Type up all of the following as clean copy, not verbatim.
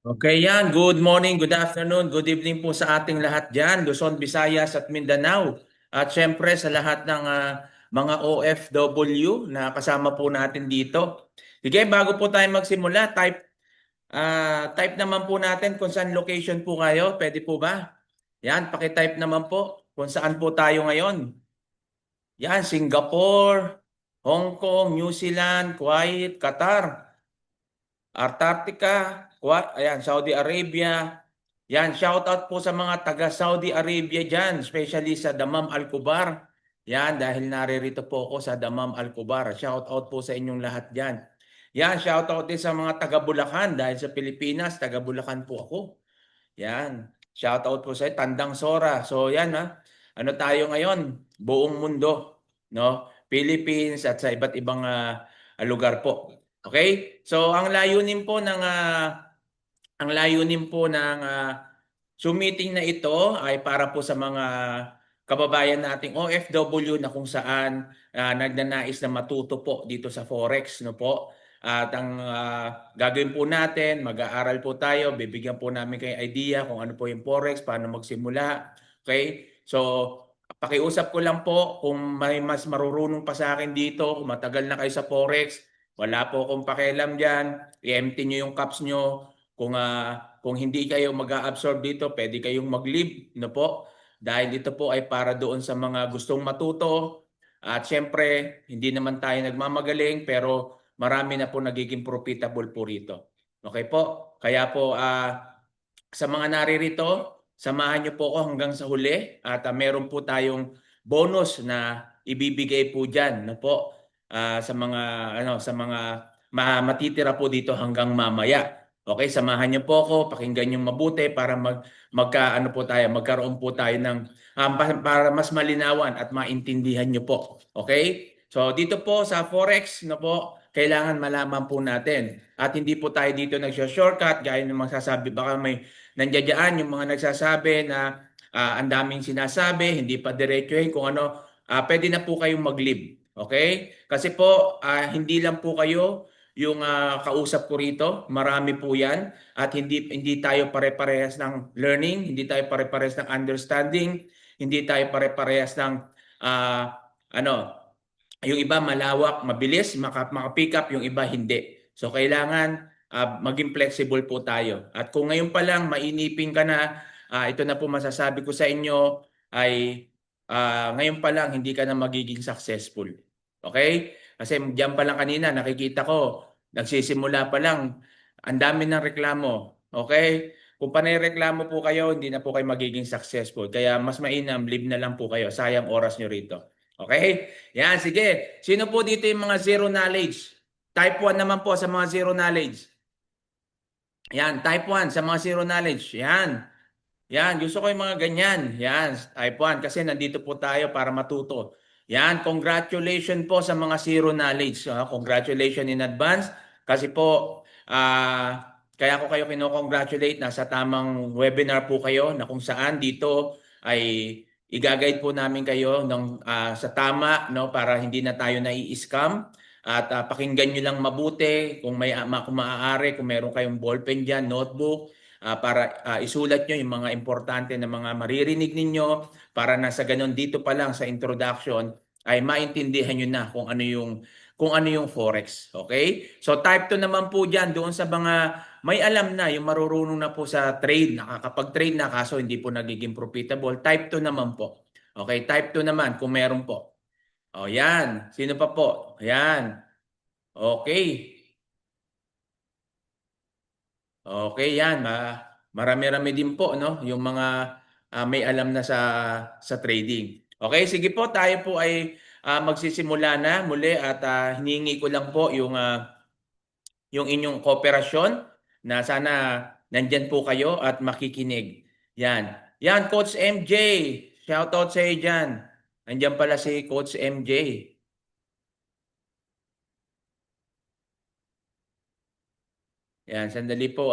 Okay yan. Good morning, good afternoon, good evening po sa ating lahat dyan, Luzon, Visayas at Mindanao. At syempre sa lahat ng mga OFW na kasama po natin dito. Sige, bago po tayo magsimula, type naman po natin kung saan location po kayo. Pwede po ba? Yan, paki-type naman po kung saan po tayo ngayon. Yan, Singapore, Hong Kong, New Zealand, Kuwait, Qatar. Antarctica, ayan, Saudi Arabia. Yan, shout out po sa mga taga Saudi Arabia dyan, especially sa Damam Al-Kubar. Yan, dahil naririto po ako sa Damam Al-Kubar. Shout out po sa inyong lahat dyan. Yan, shout out din sa mga taga Bulacan dahil sa Pilipinas, taga Bulacan po ako. Yan, shout out po sa Tandang Sora. So yan ano tayo ngayon? Buong mundo, no? Philippines at sa iba't ibang lugar po. Okay? So ang layunin po ng meeting na ito ay para po sa mga kababayan nating OFW na kung saan nagnanais na matuto po dito sa Forex, no po. At ang gagawin po natin, mag-aaral po tayo, bibigyan po namin kayo idea kung ano po yung Forex, paano magsimula. Okay? So, pakiusap ko lang po kung may mas marurunong pa sa akin dito, kung matagal na kayo sa Forex, wala po akong pakialam dyan, i-empty nyo yung caps nyo. Kung hindi kayo mag-a-absorb dito, pwede kayong mag-leave, no po? Dahil ito po ay para doon sa mga gustong matuto. At syempre, hindi naman tayo nagmamagaling, pero marami na po nagiging profitable po rito. Okay po? Kaya po, sa mga naririto, samahan niyo po ako hanggang sa huli at meron po tayong bonus na ibibigay po diyan, no po? Sa mga matitira po dito hanggang mamaya. Okay, samahan niyo po ako, pakinggan niyo mabuti para magkaroon po tayo ng para mas malinawan at maintindihan niyo po. Okay? So dito po sa Forex, no po, kailangan malaman po natin. At hindi po tayo dito nagsho-shortcut gaya ng magsasabi baka may nandiyan yung mga nagsasabi na ang daming sinasabi, hindi pa diretsuhin kung ano, pwede na po kayong mag-leave. Okay? Kasi po hindi lang po kayo yung kausap ko rito, marami po 'yan at hindi tayo pare-parehas ng learning, hindi tayo pare-parehas ng understanding, hindi tayo pare-parehas ng ah, ano, yung iba malawak, mabilis, maka-pick up, yung iba hindi. So kailangan maging flexible po tayo. At kung ngayon pa lang mainipin ka na, ito na po masasabi ko sa inyo ay ngayon pa lang hindi ka na magiging successful. Okay? Kasi diyan pa lang kanina nakikita ko, nagsisimula pa lang, ang dami ng reklamo. Okay? Kung panay reklamo po kayo, hindi na po kayo magiging successful. Kaya mas mainam, leave na lang po kayo. Sayang oras nyo rito. Okay? Yan, sige. Sino po dito yung mga zero knowledge? Type 1 naman po sa mga zero knowledge. Yan, type 1 sa mga zero knowledge. Yan. Yan, gusto ko yung mga ganyan. Yan, type 1 kasi nandito po tayo para matuto. Yan, congratulations po sa mga zero knowledge. Congratulations in advance kasi po kaya ko kayo kino-congratulate. Nasa tamang webinar po kayo na kung saan dito ay i-guide po namin kayo sa tama, no, para hindi na tayo nai-scam. At pakinggan nyo lang mabuti kung maaari, kung meron kayong ballpen dyan, notebook, para isulat nyo yung mga importante na mga maririnig ninyo para nasa ganun dito pa lang sa introduction ay maintindihan nyo na kung ano yung Forex. Okay? So type 2 naman po dyan doon sa mga may alam na, yung marurunong na po sa trade, nakakapag-trade na kaso hindi po nagiging profitable. Type 2 naman po. Okay, type 2 naman kung meron po. O yan, sino pa po? Yan. Okay. Okay, yan. Marami-rami din po, no? Yung mga may alam na sa trading. Okay, sige po. Tayo po ay magsisimula na muli at hiningi ko lang po yung inyong kooperasyon na sana nandyan po kayo at makikinig. Yan. Yan, Coach MJ. Shoutout sa iyo dyan. Nandyan pala si Coach MJ. Yan, sandali po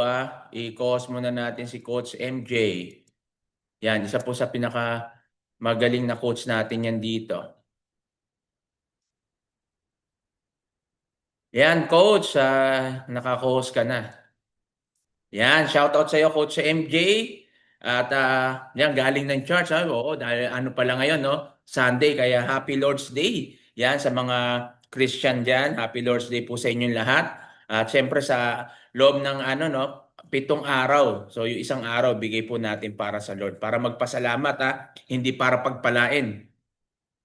I-cause muna natin si Coach MJ. Yan, isa po sa pinaka magaling na coach natin yan dito. Yan, coach, naka-host ka na. Yan, shoutout sa iyo, Coach MJ. At yan, galing ng church. Ha? Oo, dahil ano pala ngayon, no? Sunday, kaya Happy Lord's Day. Yan, sa mga Christian dyan, Happy Lord's Day po sa inyong lahat. At syempre sa loob ng ano, no? 7 araw. So yung isang araw, bigay po natin para sa Lord. Para magpasalamat, ha? Hindi para pagpalain.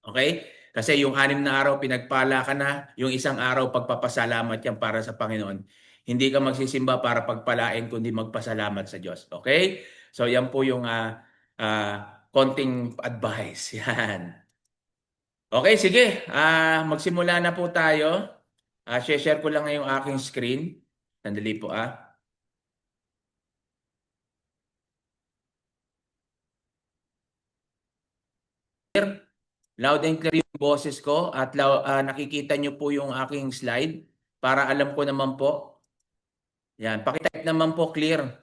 Okay? Kasi yung 6 na araw pinagpala ka na, yung isang araw pagpapasalamat yan para sa Panginoon. Hindi ka magsisimba para pagpalain kundi magpasalamat sa Diyos. Okay? So yan po yung konting advice. Yan. Okay, sige. Magsimula na po tayo. Share ko lang ngayong aking screen. Sandali po . Loud and clear yung boses ko at nakikita nyo po yung aking slide para alam ko naman po. Yan, pakitype naman po clear.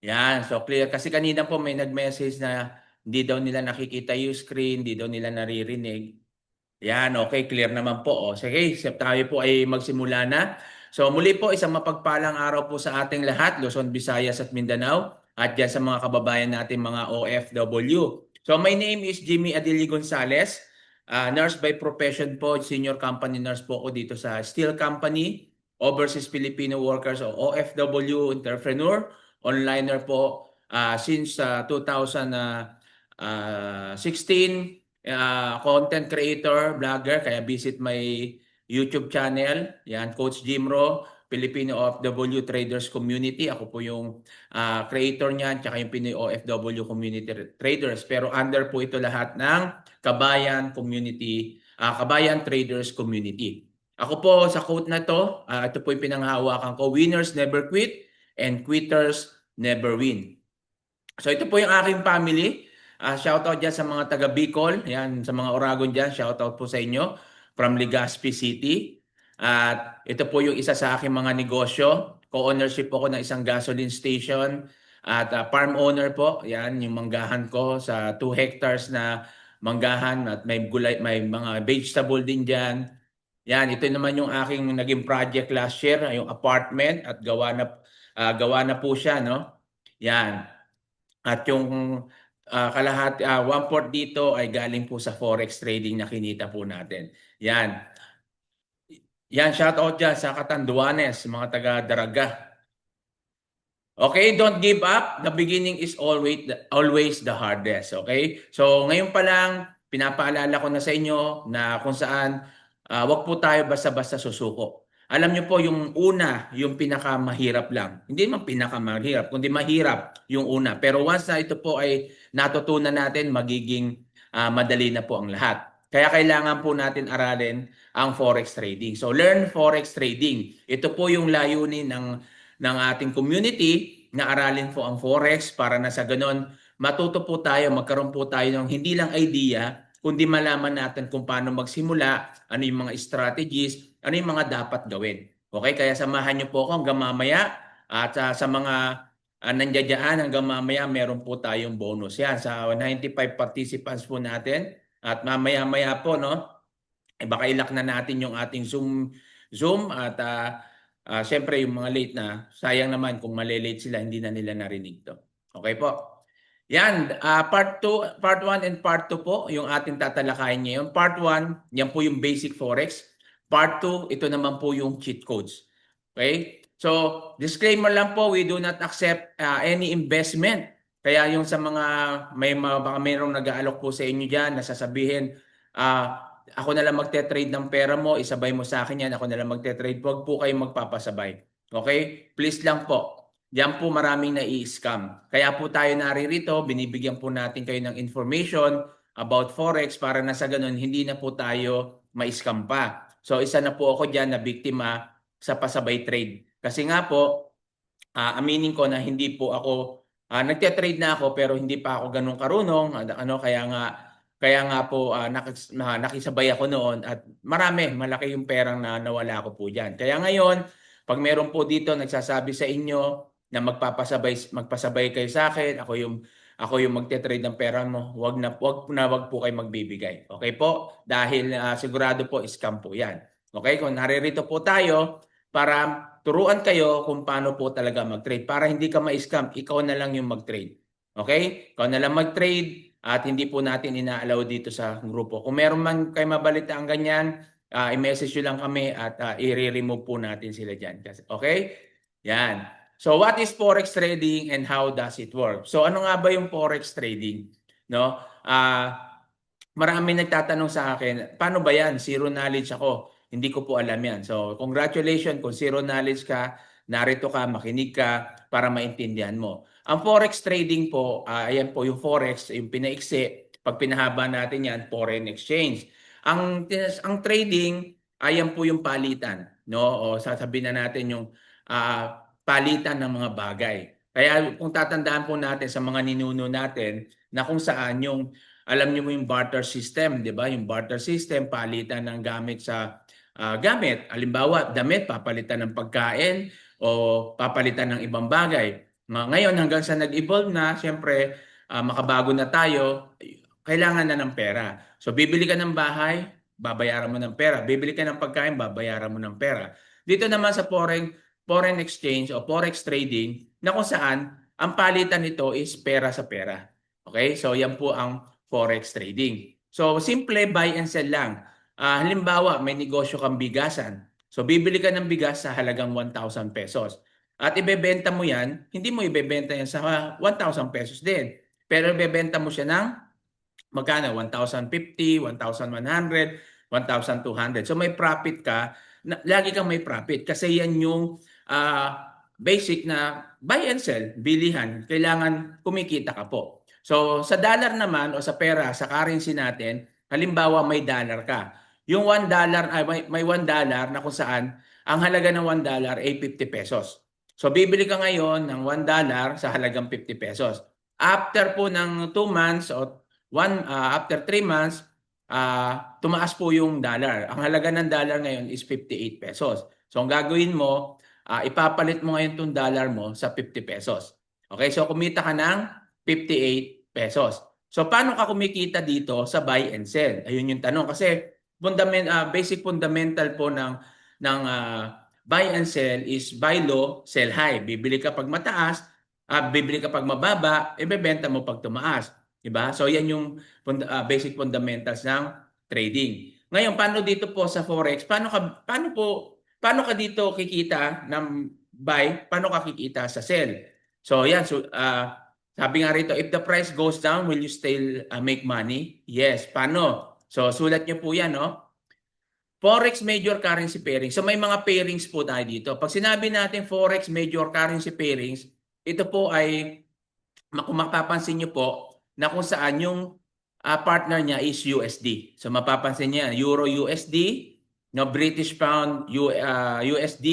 Yan, so clear. Kasi kanina po may nag-message na hindi daw nila nakikita yung screen, hindi daw nila naririnig. Yan, okay, clear naman po. O, sige, tayo po ay magsimula na. So muli po, isang mapagpalang araw po sa ating lahat, Luzon, Visayas at Mindanao, at dyan sa mga kababayan natin mga OFW. So my name is Jimmy Adili Gonzalez, nurse by profession po, senior company nurse po ako dito sa Steel Company, Overseas Filipino Workers o OFW entrepreneur, onliner po since 2016. Content creator, vlogger, kaya visit my YouTube channel. Yan, Coach Jimro, Filipino OFW Traders Community. Ako po yung creator niyan, tsaka yung Pinoy OFW Community Traders. Pero under po ito lahat ng Kabayan Community, Kabayan Traders Community. Ako po sa quote na to, ito po yung pinanghahawakan ko, winners never quit and quitters never win. So ito po yung aking family. Shoutout dyan sa mga taga Bicol, yan, sa mga Oragon dyan, shoutout po sa inyo from Legazpi City. At ito po yung isa sa aking mga negosyo. Co-ownership po ako ng isang gasoline station at farm owner po. Yan, yung manggahan ko sa 2 hectares na manggahan at may gulay, may mga vegetable din dyan. Yan, ito naman yung aking naging project last year, yung apartment at gawa na po siya, no? Yan. At yung kalahati, 1/4 dito ay galing po sa forex trading na kinita po natin. Yan. Yan, shout out dyan sa Catanduanes, mga taga Daraga. Okay, don't give up. The beginning is always the hardest. Okay? So, ngayon pa lang, pinapaalala ko na sa inyo na kung saan wag po tayo basta-basta susuko. Alam niyo po, yung una, yung pinakamahirap lang. Hindi naman pinakamahirap, kundi mahirap yung una. Pero once na ito po ay natutunan natin, magiging madali na po ang lahat. Kaya kailangan po natin aralin ang forex trading. So, learn forex trading. Ito po yung layunin ng ating community na aralin po ang forex para na sa ganon matuto po tayo, magkaroon po tayo ng hindi lang idea, kundi malaman natin kung paano magsimula, ano yung mga strategies, ano yung mga dapat gawin. Okay, kaya samahan niyo po ako hanggang mamaya at sa mga nandiyan hanggang mamaya meron po tayong bonus. Yan, sa 95 participants po natin at mamaya-maya po, no, baka ilak na natin yung ating Zoom at siyempre yung mga late na, sayang naman kung malilate sila, hindi na nila narinig to. Okay po. Yan, part 1 and part 2 po yung ating tatalakayin ngayon. Part 1, yan po yung basic forex. Part 2, ito naman po yung cheat codes. Okay? So, disclaimer lang po, we do not accept any investment. Kaya yung sa mga, baka mayroong nag-aalok po sa inyo dyan, nasasabihin, ako na lang magte-trade ng pera mo, isabay mo sa akin yan, ako na lang magte-trade. Huwag po kayong magpapasabay. Okay? Please lang po. Diyan po maraming nai-scam. Kaya po tayo naririto, binibigyan po natin kayo ng information about forex para na sa ganun hindi na po tayo ma-scam pa. So isa na po ako diyan na biktima sa pasabay trade. Kasi nga po, aminin ko na hindi po ako nagte-trade na ako pero hindi pa ako ganun karunong. Kaya nga po nakisabay ako noon at malaki yung perang na nawala ko po diyan. Kaya ngayon, pag meron po dito nagsasabi sa inyo na magpasabay kayo sa akin, ako yung magte-trade ng pera mo, wag po kayo magbibigay. Okay po? Dahil sigurado po scam po 'yan. Okay? Kung naririto po tayo para turuan kayo kung paano po talaga mag-trade para hindi ka ma-scam, ikaw na lang yung mag-trade. Okay? Ikaw na lang mag-trade at hindi po natin ina-allow dito sa grupo. Kung meron man kayo mabalitaan ganyan, i-message nyo lang kami at i-remove po natin sila dyan. Okay? Yan. So what is forex trading and how does it work? So ano nga ba yung forex trading? No? Marami nagtatanong sa akin, paano ba yan? Zero knowledge ako. Hindi ko po alam yan. So congratulations kung zero knowledge ka, narito ka, makinig ka para maintindihan mo. Ang forex trading po, ayan po yung forex, yung pinaiksi, pag pinahaba natin yan, foreign exchange. Ang trading, ayan po yung palitan, no? O sasabihin na natin yung palitan ng mga bagay. Kaya kung tatandaan po natin sa mga ninuno natin na kung saan yung alam niyo mo yung barter system, 'di ba? Yung barter system, palitan ng gamit sa gamit. Halimbawa, damit, papalitan ng pagkain o papalitan ng ibang bagay. Ngayon, hanggang sa nag-evolve na, siyempre, makabago na tayo, kailangan na ng pera. So, bibili ka ng bahay, babayaran mo ng pera. Bibili ka ng pagkain, babayaran mo ng pera. Dito naman sa foreign exchange o forex trading, na kung saan, ang palitan nito is pera sa pera. Okay? So, yan po ang forex trading. So, simple buy and sell lang. Halimbawa, may negosyo kang bigasan. So, bibili ka ng bigas sa halagang 1,000 pesos. At ibebenta mo yan, hindi mo ibebenta yan sa 1,000 pesos din. Pero ibebenta mo siya ng magkano? 1,050, 1,100, 1,200. So, may profit ka. Lagi kang may profit kasi yan yung basic na buy and sell, bilihan. Kailangan kumikita ka po. So, sa dollar naman o sa pera, sa currency natin, halimbawa may dollar ka. Yung $1, may $1 na kung saan ang halaga ng $1 ay 50 pesos. So, bibili ka ngayon ng $1 sa halagang 50 pesos. After po ng 2 months o after 3 months, tumaas po yung dollar. Ang halaga ng dollar ngayon is 58 pesos. So, ang gagawin mo, ipapalit mo ngayon itong dollar mo sa 50 pesos. Okay, so kumita ka ng 58 pesos. So paano ka kumikita dito sa buy and sell? Ayun yung tanong kasi basic fundamental po ng buy and sell is buy low, sell high. Bibili ka pag mataas, bibili ka pag mababa, ibebenta mo pag tumaas, di ba? So yan yung basic fundamentals ng trading. Ngayon, paano dito po sa forex? Paano ka dito kikita ng buy? Paano ka kikita sa sell? So yan, so sabi nga rito, if the price goes down, will you still make money? Yes. Paano? So sulat niyo po yan, no? Forex major currency pairings. So may mga pairings po tayo dito. Pag sinabi natin Forex major currency pairings, ito po ay, kung mapapansin niyo po, na kung saan yung partner niya is USD. So mapapansin niya, Euro USD, no, British Pound USD,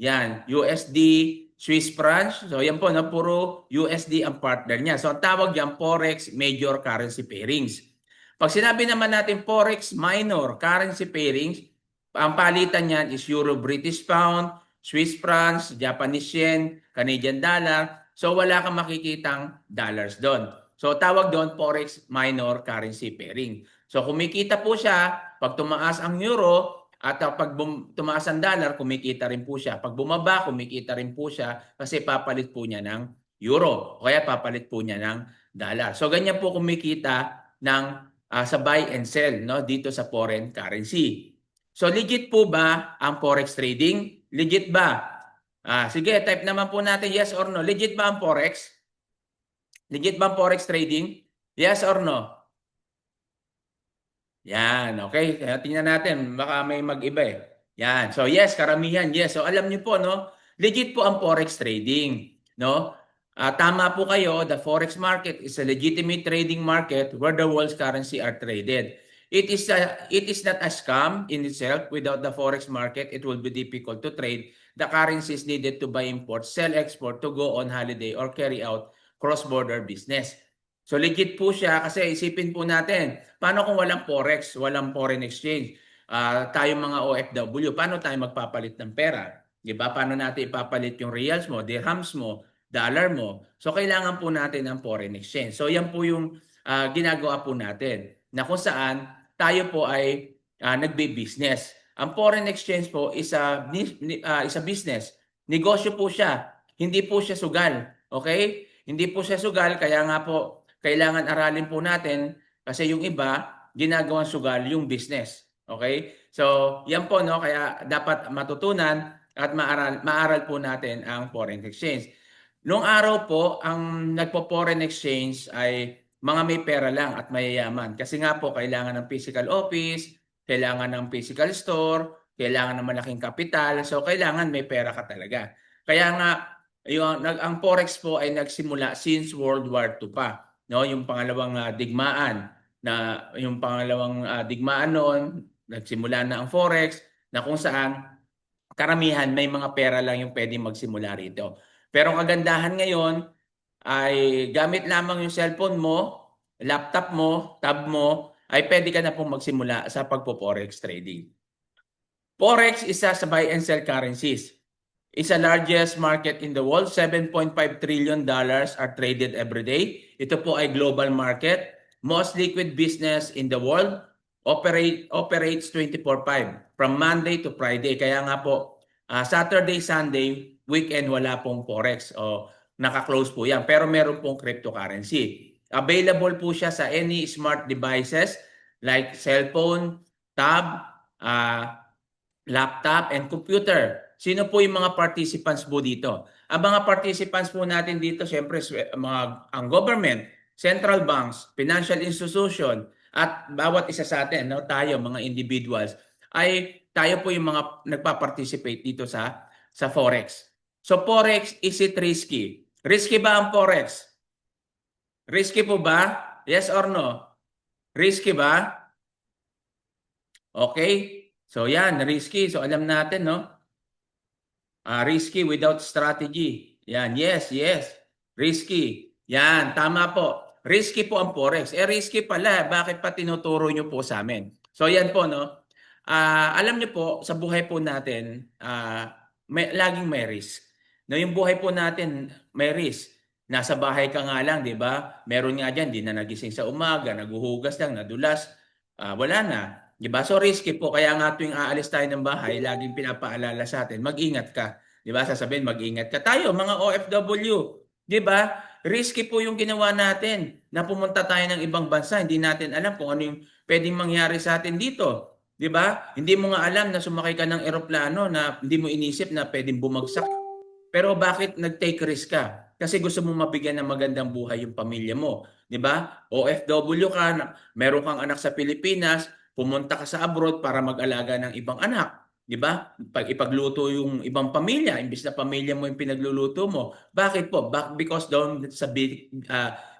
yan, USD, Swiss francs. So yan po, no, puro USD ang partner niya. So ang tawag yan, Forex major currency pairings. Pag sinabi naman natin Forex minor currency pairings, ang palitan niyan is Euro British Pound, Swiss francs, Japanese yen, Canadian dollar. So wala kang makikitang dollars doon. So tawag doon Forex minor currency pairing. So kumikita po siya pag tumaas ang euro at pag tumaas ang dollar, kumikita rin po siya. Pag bumaba, kumikita rin po siya kasi papalit po niya ng euro o kaya papalit po niya ng dollar. So ganyan po kumikita ng sa buy and sell, no, dito sa foreign currency. So legit po ba ang forex trading? Legit ba? Sige, type naman po natin yes or no. Legit ba ang forex? Legit ba ang forex trading? Yes or no? Yan, okay. Tingnan natin, baka may mag-iba eh. Yan. So yes, karamihan, yes. So alam niyo po, no? Legit po ang forex trading, no? Tama po kayo, the forex market is a legitimate trading market where the world's currency are traded. It is not a scam in itself. Without the forex market, it will be difficult to trade the currencies needed to buy import, sell export, to go on holiday or carry out cross-border business. So legit po siya kasi isipin po natin, paano kung walang forex, walang foreign exchange? Tayong mga OFW, paano tayo magpapalit ng pera? Di ba? Paano natin ipapalit yung reals mo, dirhams mo, dollar mo? So kailangan po natin ng foreign exchange. So yan po yung ginagawa po natin na kung saan tayo po ay nagbe-business. Ang foreign exchange po is a business Negosyo po siya, hindi po siya sugal. Okay? Hindi po siya sugal, kaya nga po kailangan aralin po natin kasi yung iba ginagawang sugal yung business. Okay? So, yan po no, kaya dapat matutunan at maaral po natin ang foreign exchange. Noong araw po, ang nagpo-foreign exchange ay mga may pera lang at mayayaman. Kasi nga po, kailangan ng physical office, kailangan ng physical store, kailangan ng malaking kapital. So, kailangan may pera ka talaga. Kaya nga, ang Forex po ay nagsimula since World War II pa. No? Yung pangalawang digmaan. Yung pangalawang digmaan noon, nagsimula na ang Forex na kung saan karamihan may mga pera lang yung pwedeng magsimula rito. Pero ang kagandahan ngayon ay gamit lamang yung cellphone mo, laptop mo, tab mo, ay pwede ka na pong magsimula sa pagpo-forex trading. Forex isa sa buy and sell currencies. It's the largest market in the world. $7.5 trillion are traded every day. Ito po ay global market. Most liquid business in the world operates 24/5 from Monday to Friday. Kaya nga po, Saturday, Sunday, weekend wala pong Forex. O naka-close po yan. Pero meron pong cryptocurrency. Available po siya sa any smart devices like cellphone, tab, laptop, and computer. Sino po yung mga participants po dito? Ang mga participants po natin dito, syempre, ang government, central banks, financial institution, at bawat isa sa atin, no, tayo, mga individuals, ay tayo po yung mga nagpa-participate dito sa Forex. So, Forex, is it risky? Risky ba ang Forex? Risky po ba? Yes or no? Risky ba? Okay. So, yan, risky. So, alam natin, no? Risky without strategy. Yan, yes, yes. Risky. Yan, tama po. Risky po ang Forex. Risky pala. Bakit pa tinuturo nyo po sa amin? So, yan po, no? Alam nyo po, sa buhay po natin, laging may risk. No, yung buhay po natin, may risk. Nasa bahay ka nga lang, di ba? Meron nga dyan, di na nagising sa umaga, naguhugas lang, nadulas. Wala na. Diba? So risky po. Kaya nga tuwing aalis tayo ng bahay, laging pinapaalala sa atin, mag-ingat ka. Diba? Sasabihin, mag-ingat ka. Tayo, mga OFW, diba? Risky po yung ginawa natin na pumunta tayo ng ibang bansa. Hindi natin alam kung ano yung pwedeng mangyari sa atin dito. Diba? Hindi mo nga alam na sumakay ka ng eroplano na hindi mo inisip na pwedeng bumagsak. Pero bakit nag-take risk ka? Kasi gusto mo mabigyan ng magandang buhay yung pamilya mo. Diba? OFW ka, meron kang anak sa Pilipinas, pumunta ka sa abroad para mag-alaga ng ibang anak. Di ba? Pag ipagluto yung ibang pamilya, imbis na pamilya mo yung pinagluluto mo. Bakit po? Because doon sa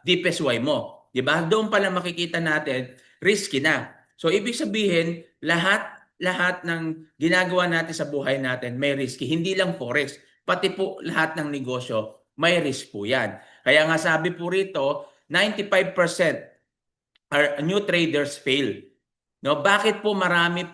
deepest why mo. Di ba? Doon pala makikita natin, risky na. So, ibig sabihin, lahat ng ginagawa natin sa buhay natin may risky. Hindi lang Forex, pati po lahat ng negosyo, may risk po yan. Kaya nga sabi po rito, 95% are new traders fail. No, bakit po marami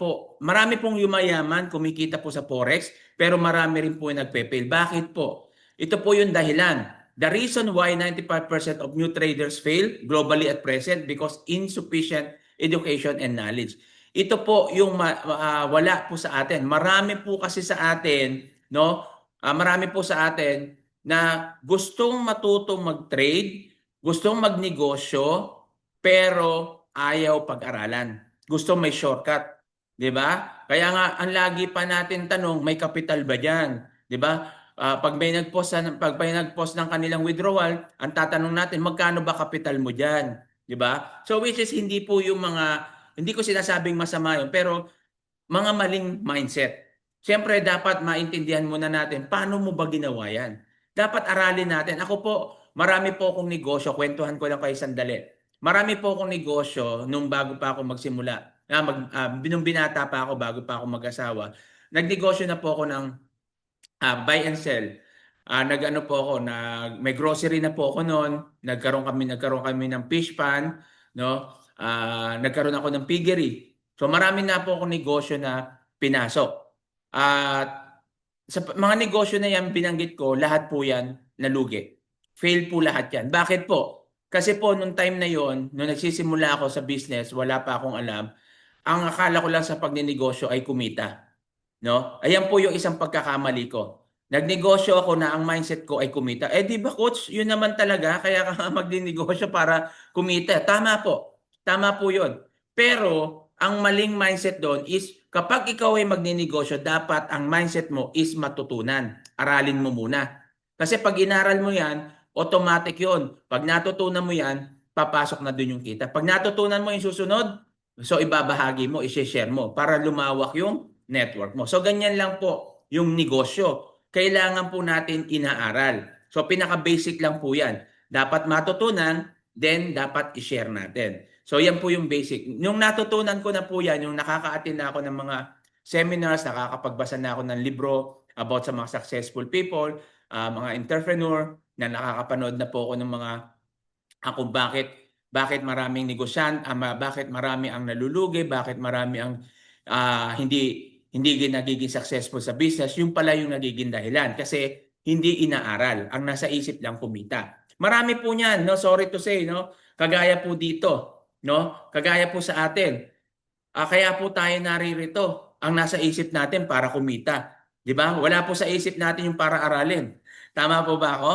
pong yumayaman, kumikita po sa Forex, pero marami rin po yung nagpe-fail. Bakit po? Ito po yung dahilan. The reason why 95% of new traders fail globally at present because insufficient education and knowledge. Ito po yung wala po sa atin. Marami po kasi sa atin, no? Marami po sa atin na gustong matutong mag-trade, gustong magnegosyo, pero ayaw pag-aralan. Gusto may shortcut, 'di ba? Kaya nga ang lagi pa natin tanong, may capital ba diyan? 'Di ba? Pag may nag-post ng kanilang withdrawal, ang tatanong natin, magkano ba capital mo diyan? 'Di ba? So which is hindi po yung hindi ko sinasabing masama yun, pero mga maling mindset. Siyempre dapat maintindihan muna natin paano mo ba ginawa yan. Dapat aralin natin. Ako po, marami po akong negosyo, kwentuhan ko lang kayo sandali. Marami po akong negosyo nung bago pa ako magsimula. Nung binata pa ako, bago pa ako mag-asawa. Nagnegosyo na po ako ng buy and sell. Nag-ano po ako, may grocery na po ako noon. Nagkaroon kami ng fish pan, no? Nagkaroon ako ng piggery. So marami na po akong negosyo na pinasok. At sa mga negosyo na yan, binanggit ko, lahat po yan nalugi. Fail po lahat yan. Bakit po? Kasi po, nung time na yon, nung nagsisimula ako sa business, wala pa akong alam, ang akala ko lang sa pagninegosyo ay kumita. No? Ayan po yung isang pagkakamali ko. Nagnegosyo ako na ang mindset ko ay kumita. Eh di ba coach, yun naman talaga, kaya ka nga magnenegosyo para kumita. Tama po. Tama po yun. Pero ang maling mindset doon is kapag ikaw ay magnenegosyo, dapat ang mindset mo is matutunan. Aralin mo muna. Kasi pag inaral mo yan, automatic yun. Pag natutunan mo yan, papasok na doon yung kita. Pag natutunan mo yung susunod, so ibabahagi mo, i-share mo para lumawak yung network mo. So ganyan lang po yung negosyo. Kailangan po natin inaaral. So pinaka-basic lang po yan. Dapat matutunan, then dapat i-share natin. So yan po yung basic. Yung natutunan ko na po yan, yung nakaka-attend na ako ng mga seminars, nakakapagbasa na ako ng libro about sa mga successful people, mga entrepreneur, na nakakapanood na po ako ng mga kung bakit maraming bakit marami ang nalulugi, bakit marami ang hindi nagiging successful sa business, yung pala yung nagiging dahilan kasi hindi inaaral. Ang nasa isip lang kumita. Marami po niyan, no? Sorry to say, no? Kagaya po dito, no? Kagaya po sa atin. Kaya po tayo naririto. Ang nasa isip natin para kumita. 'Di ba? Wala po sa isip natin yung para aralin. Tama po ba ako?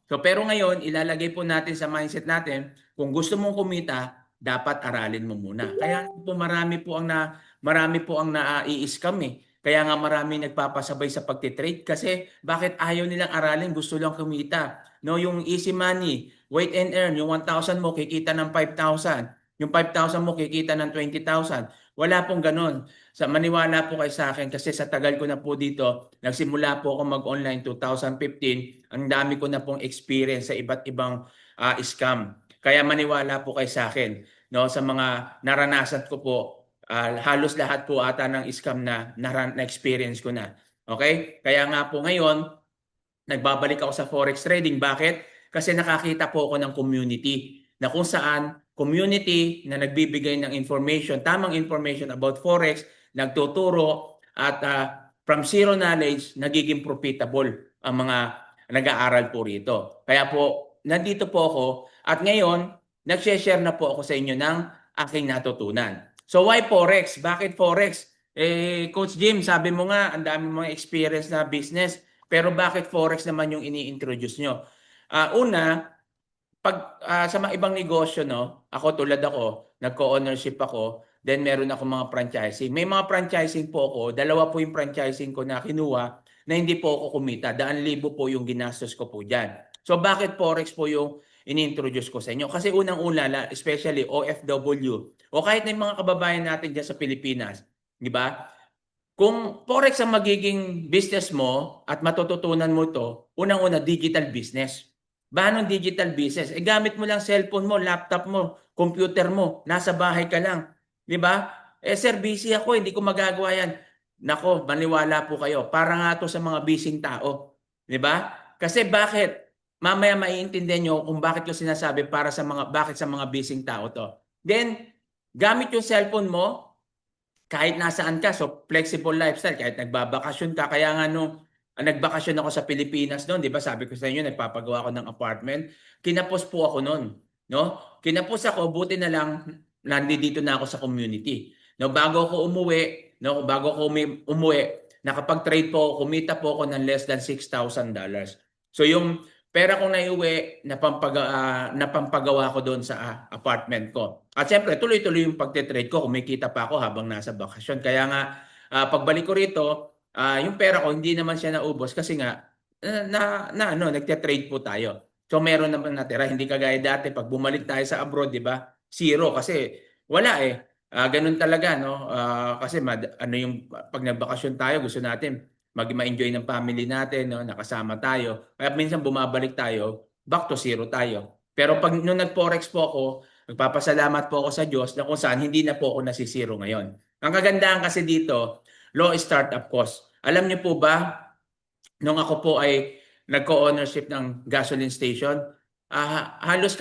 So pero ngayon, ilalagay po natin sa mindset natin, kung gusto mong kumita, dapat aralin mo muna. Kaya po marami po ang nai-scam eh. Kaya nga marami nagpapasabay sa pagtitrade kasi bakit ayaw nilang aralin, gusto lang kumita. No, yung easy money, wait and earn, yung 1,000 mo kikita ng 5,000. Yung 5,000 mo kikita ng 20,000. Wala pong ganun. Maniwala po kayo sa akin kasi sa tagal ko na po dito, nagsimula po ako mag-online 2015, ang dami ko na pong experience sa iba't ibang scam. Kaya maniwala po kayo sa akin. No? Sa mga naranasan ko po, halos lahat po ata ng scam na experience ko na. Okay? Kaya nga po ngayon, nagbabalik ako sa forex trading. Bakit? Kasi nakakita po ako ng community na kung saan community na nagbibigay ng information, tamang information about forex, nagtuturo at from zero knowledge, nagiging profitable ang mga nag-aaral po rito. Kaya po, nandito po ako at ngayon, nag-share na po ako sa inyo ng aking natutunan. So why forex? Bakit forex? Coach Jim, sabi mo nga, ang dami mga experience na business. Pero bakit forex naman yung ini-introduce nyo? Una, sa mga ibang negosyo, no, tulad ako, nagko-ownership ako, then meron ako mga franchising. May mga franchising po ako, dalawa po yung franchising ko na kinuha na hindi po ako kumita. 1,000 po yung ginastos ko po dyan. So bakit forex po yung ini-introduce ko sa inyo? Kasi unang-una, especially OFW, o kahit na yung mga kababayan natin dyan sa Pilipinas, di ba? Kung forex ang magiging business mo at matututunan mo to, unang-una digital business. Paano digital business? Gamit mo lang cellphone mo, laptop mo, computer mo, nasa bahay ka lang. 'Di ba? Sir, busy ako, hindi ko magagawa yan. Nako, maniwala po kayo. Para nga to sa mga busy tao. 'Di ba? Kasi bakit? Mamaya maiintindihan nyo kung bakit ko sinasabi bakit sa mga busy tao to. Then, gamit yung cellphone mo, kahit nasaan ka, so flexible lifestyle, kahit nagbabakasyon ka. Kaya nga nagbakasyon ako sa Pilipinas noon, di ba? Sabi ko sa inyo, nagpapagawa ako ng apartment. Kinapos po ako noon, no? Kinapos ako, buti na lang nandito na ako sa community. No, bago ako umuwi, nakapag-trade po ako, kumita po ako ng less than $6,000. So yung pera kong naiuwi, napampagawa ko doon sa apartment ko. At siyempre, tuloy-tuloy yung pagte-trade ko. Kumikita pa ako habang nasa bakasyon. Kaya nga, pagbalik ko rito, yung pera ko hindi naman siya naubos kasi nga, nagte-trade po tayo. So meron naman natira. Hindi kagaya dati, pag bumalik tayo sa abroad, di ba? Zero kasi wala eh. Ganun talaga, no? Kasi pag nagbakasyon tayo, gusto natin ma-enjoy ng family natin, no? Nakasama tayo. Kaya minsan bumabalik tayo, back to zero tayo. Pero pag nung nag-forex po ako, nagpapasalamat po ako sa Diyos na kung saan hindi na po ako nasisiro ngayon. Ang kagandahan kasi dito, low startup cost. Alam niyo po ba, nung ako po ay nagko-ownership ng gasoline station, halos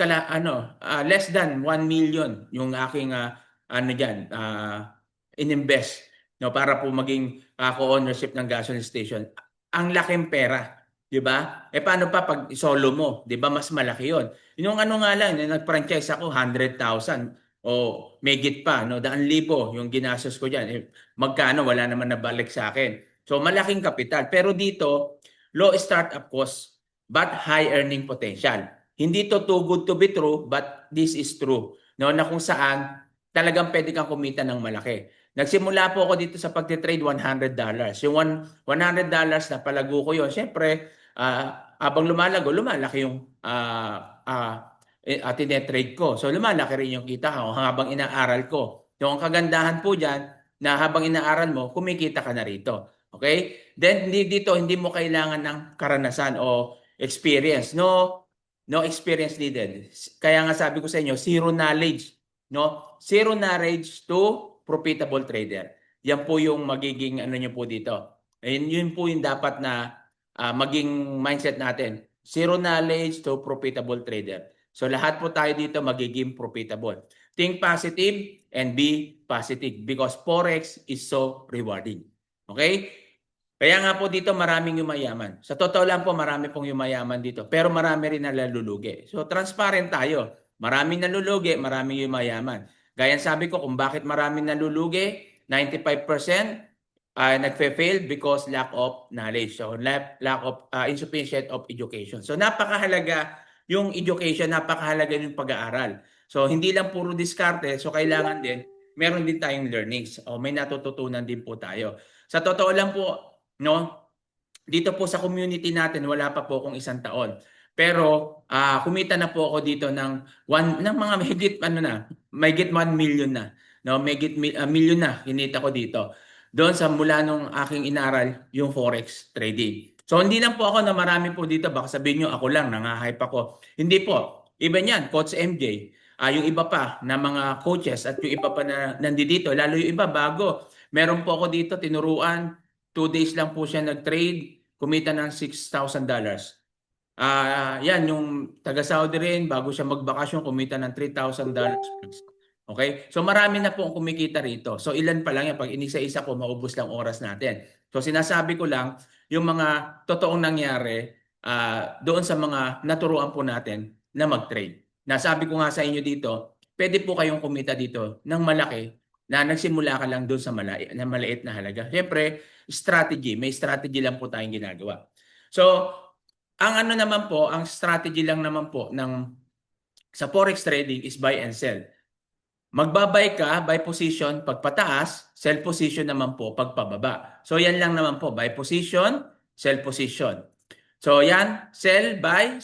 less than 1 million yung aking ininvest, no, para po maging co-ownership ng gasoline station. Ang laking pera, 'di ba? Paano pa pag solo mo, 'di ba? Mas malaki 'yon. Yung nga lang, nag-franchise ako 100,000 o megit pa, no, 100,000 yung ginastos ko diyan. Magkano, wala naman nabalik sa akin. So malaking kapital. Pero dito, low startup cost but high earning potential. Hindi to too good to be true, but this is true. No, na kung saan talagang pwede kang kumita ng malaki. Nagsimula po ako dito sa pagtitrade $100. Yung $100 na palago ko yon. Siyempre, habang lumalaki yung tinetrade ko. So lumalaki rin yung kita ko habang inaaral ko. So ang kagandahan po dyan, na habang inaaral mo, kumikita ka na rito. Okay? Then dito, hindi mo kailangan ng karanasan o experience. No experience needed. Kaya nga sabi ko sa inyo, zero knowledge. No? Zero knowledge to profitable trader. Yan po yung magiging ano nyo po dito. And yun po yung dapat na maging mindset natin. Zero knowledge to profitable trader. So lahat po tayo dito magiging profitable. Think positive and be positive because Forex is so rewarding. Okay? Kaya nga po dito maraming yumayaman. Sa totoo lang po marami pong yumayaman dito. Pero marami rin na nalulugi. So transparent tayo. Maraming nalulugi, maraming yumayaman. Gaya sabi ko kung bakit maraming nalulugi, 95% nagfe-fail because lack of knowledge. So lack of insufficient of education. So napakahalaga yung education, napakahalaga yung pag-aaral. So hindi lang puro diskarte, so kailangan din meron din tayong learnings. O may natututunan din po tayo. Sa totoo lang po, no? Dito po sa community natin wala pa po akong 1 taon. Pero kumita na po ako dito ng mga mahigit 1 million na. No, mahigit million na kinita ko dito. Doon sa mula nung aking inaral yung forex trading. So hindi lang po ako na marami po dito, baka sabihin nyo ako lang nangahype ako. Hindi po. Iba niyan, Coach MJ. Yung iba pa na mga coaches at yung iba pa na nandito, lalo yung iba bago. Meron po ako dito tinuruan, 2 days lang po siya nag-trade, kumita ng $6,000. Yan, yung taga-Saudi rin, bago siya magbakasyon, kumita ng $3,000. Okay? So marami na po ang kumikita rito. So ilan pa lang yan, pag inisa-isa ko, maubos lang oras natin. So sinasabi ko lang, yung mga totoong nangyari doon sa mga naturuan po natin na mag-trade. Nasabi ko nga sa inyo dito, pwede po kayong kumita dito ng malaki na nagsimula ka lang doon sa maliit na halaga. Siyempre, strategy. May strategy lang po tayong ginagawa. So, ang ano naman po, ang strategy lang naman po sa forex trading is buy and sell. Magbabay ka, buy position, pag pataas, sell position naman po pag pababa. So yan lang naman po, buy position, sell position. So yan, sell, buy,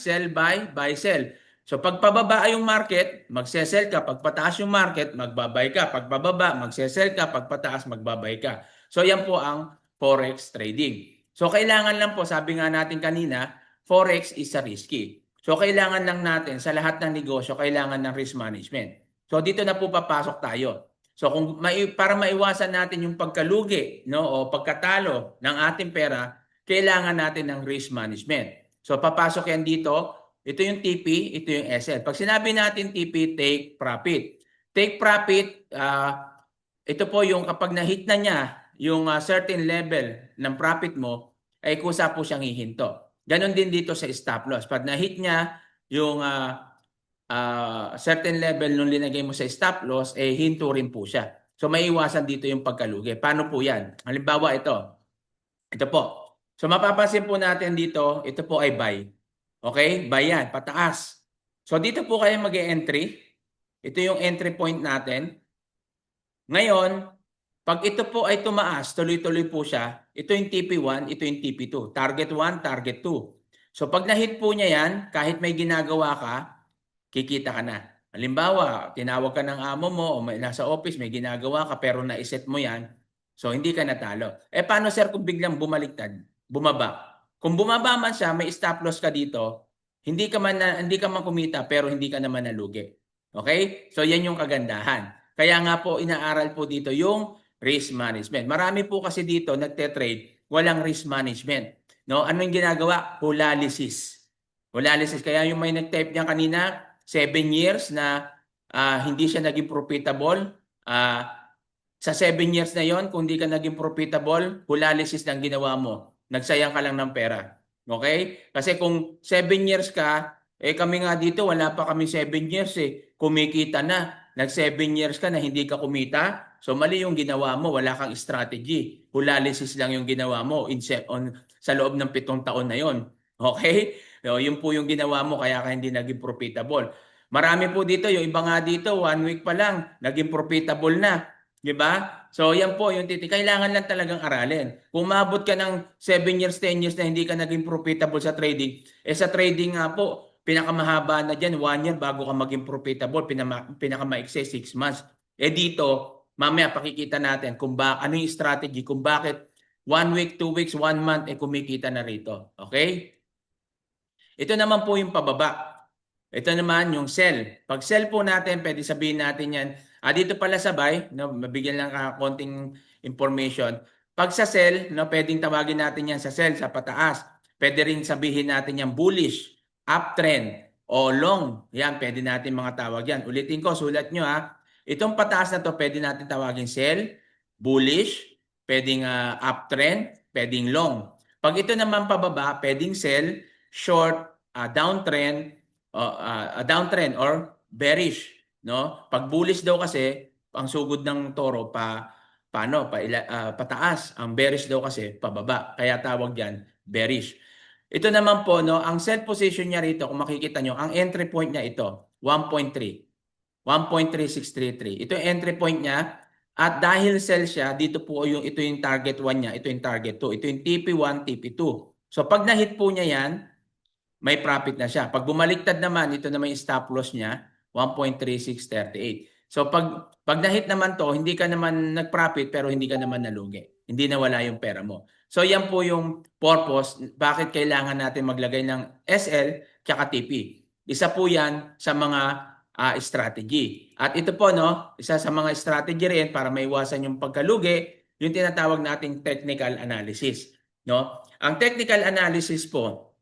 buy, sell. So pag pababa yung market, magsesell ka. Pag pataas yung market, magbabay ka. Pag pababa, magsesell ka. Pag pataas, magbabay ka. So yan po ang forex trading. So kailangan lang po, sabi nga natin kanina, forex is a risky. So kailangan lang natin sa lahat ng negosyo, kailangan ng risk management. So dito na po papasok tayo. So kung para maiwasan natin yung pagkalugi, no, o pagkatalo ng ating pera, kailangan natin ng risk management. So papasok yan dito. Ito yung TP, ito yung SL. Pag sinabi natin TP, take profit. Take profit, ito po yung kapag na-hit na niya yung certain level ng profit mo, ay kusa po siyang hihinto. Ganon din dito sa stop loss. Pag na-hit niya yung certain level nung linagay mo sa stop loss, hinto rin po siya. So may iwasan dito yung pagkalugi. Paano po yan? Halimbawa ito. Ito po. So mapapansin po natin dito, ito po ay buy. Okay? Buy yan, pataas. So dito po kayo mag-e-entry. Ito yung entry point natin. Ngayon, pag ito po ay tumaas, tuloy-tuloy po siya, ito yung TP1, ito yung TP2. Target 1, target 2. So pag na-hit po niya yan, kahit may ginagawa ka, kikita ka na. Halimbawa, tinawag ka ng amo mo o nasa office, may ginagawa ka pero na-set mo yan, so hindi ka natalo. Paano sir kung biglang bumaliktad, bumaba? Kung bumaba man siya, may stop loss ka dito, hindi ka man kumita pero hindi ka naman nalugi. Okay? So yan yung kagandahan. Kaya nga po inaaral po dito yung risk management. Marami po kasi dito nagte-trade, walang risk management. No? Ano yung ginagawa? Hulalysis. Hulalysis. Kaya yung may nag-type niya kanina, 7 years na hindi siya naging profitable. Sa 7 years na yon, kung hindi ka naging profitable, hulalysis lang ginawa mo. Nagsayang ka lang ng pera. Okay? Kasi kung 7 years ka, kami nga dito, wala pa kami 7 years kumikita na. nag 7 years ka na hindi ka kumita, so mali yung ginawa mo, wala kang strategy. Hulalisis lang yung ginawa mo sa loob ng 7 taon na yon. Okay? So, yun po yung ginawa mo kaya ka hindi naging profitable. Marami po dito, yung iba nga dito, 1 week pa lang, naging profitable na. Di ba? So, yan po yung kailangan lang talagang aralin. Kung umabot ka ng 7 years, 10 years na hindi ka naging profitable sa trading, sa trading nga po, pinakamahaba na dyan, 1 year bago ka maging profitable, pinakamaikse 6 months. Dito, mamaya pakikita natin kung ano yung strategy, kung bakit 1 week, 2 weeks, 1 month, kumikita na rito. Okay? Ito naman po yung pababa. Ito naman yung sell. Pag sell po natin, pwede sabihin natin yan. Dito pala sabay, no, mabigyan lang konting information. Pag sa sell, no, pwedeng tawagin natin yan sa sell, sa pataas. Pwede rin sabihin natin yan bullish, uptrend, o long. Yan, pwede natin mga tawag yan. Ulitin ko, sulat nyo ha. Itong pataas na to, pwede natin tawagin sell, bullish, pwedeng uptrend, pwedeng long. Pag ito naman pababa, pwedeng sell, short, downtrend, downtrend or bearish, no? Pag bullish daw kasi ang sugod ng toro pataas, ang bearish daw kasi pababa. Kaya tawag diyan bearish. Ito naman po no, ang sell position niya rito kung makikita nyo, ang entry point niya ito 1.3. 1.3633. Ito yung entry point niya. At dahil sell siya, ito yung target 1 niya, ito yung target 2, ito yung TP1, TP2. So pag na-hit po niya yan, may profit na siya. Pag bumaliktad naman, ito naman yung stop loss niya, 1.3638. So pag na-hit naman to, hindi ka naman nag-profit pero hindi ka naman nalugi. Hindi nawala yung pera mo. So yan po yung purpose, bakit kailangan natin maglagay ng SL tsaka TP. Isa po yan sa mga strategy. At ito po, no, isa sa mga strategy rin para maiwasan yung pagkalugi, yung tinatawag nating technical analysis. No? Ang technical analysis po,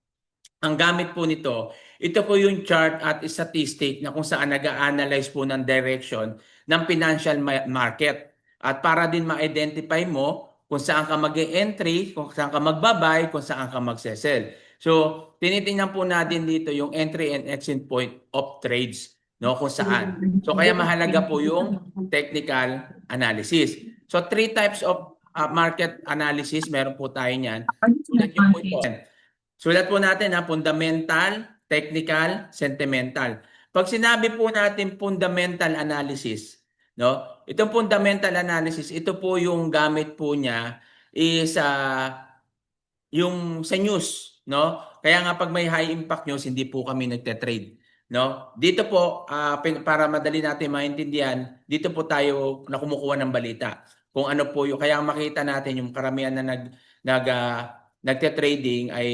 ang gamit po nito, ito po yung chart at statistic na kung saan nag-a-analyze po ng direction ng financial market. At para din ma-identify mo kung saan ka mag-entry, kung saan ka magbabay, kung saan ka mag-sell. So, tinitingnan po natin dito yung entry and exit point of trades, no, kung saan. So, kaya mahalaga po yung technical analysis. So, 3 types of market analysis, meron po tayo niyan. Sulat niyo po ito. Sulat po natin fundamental, technical, sentimental. Pag sinabi po natin fundamental analysis, no? Itong fundamental analysis, ito po yung gamit po niya is yung sa news, no? Kaya nga pag may high impact news, hindi po kami nagte-trade, no? Dito po para madali natin maintindihan, dito po tayo na kumukuha ng balita. Kung ano po yung kaya makita natin yung karamihan na nagte-trading ay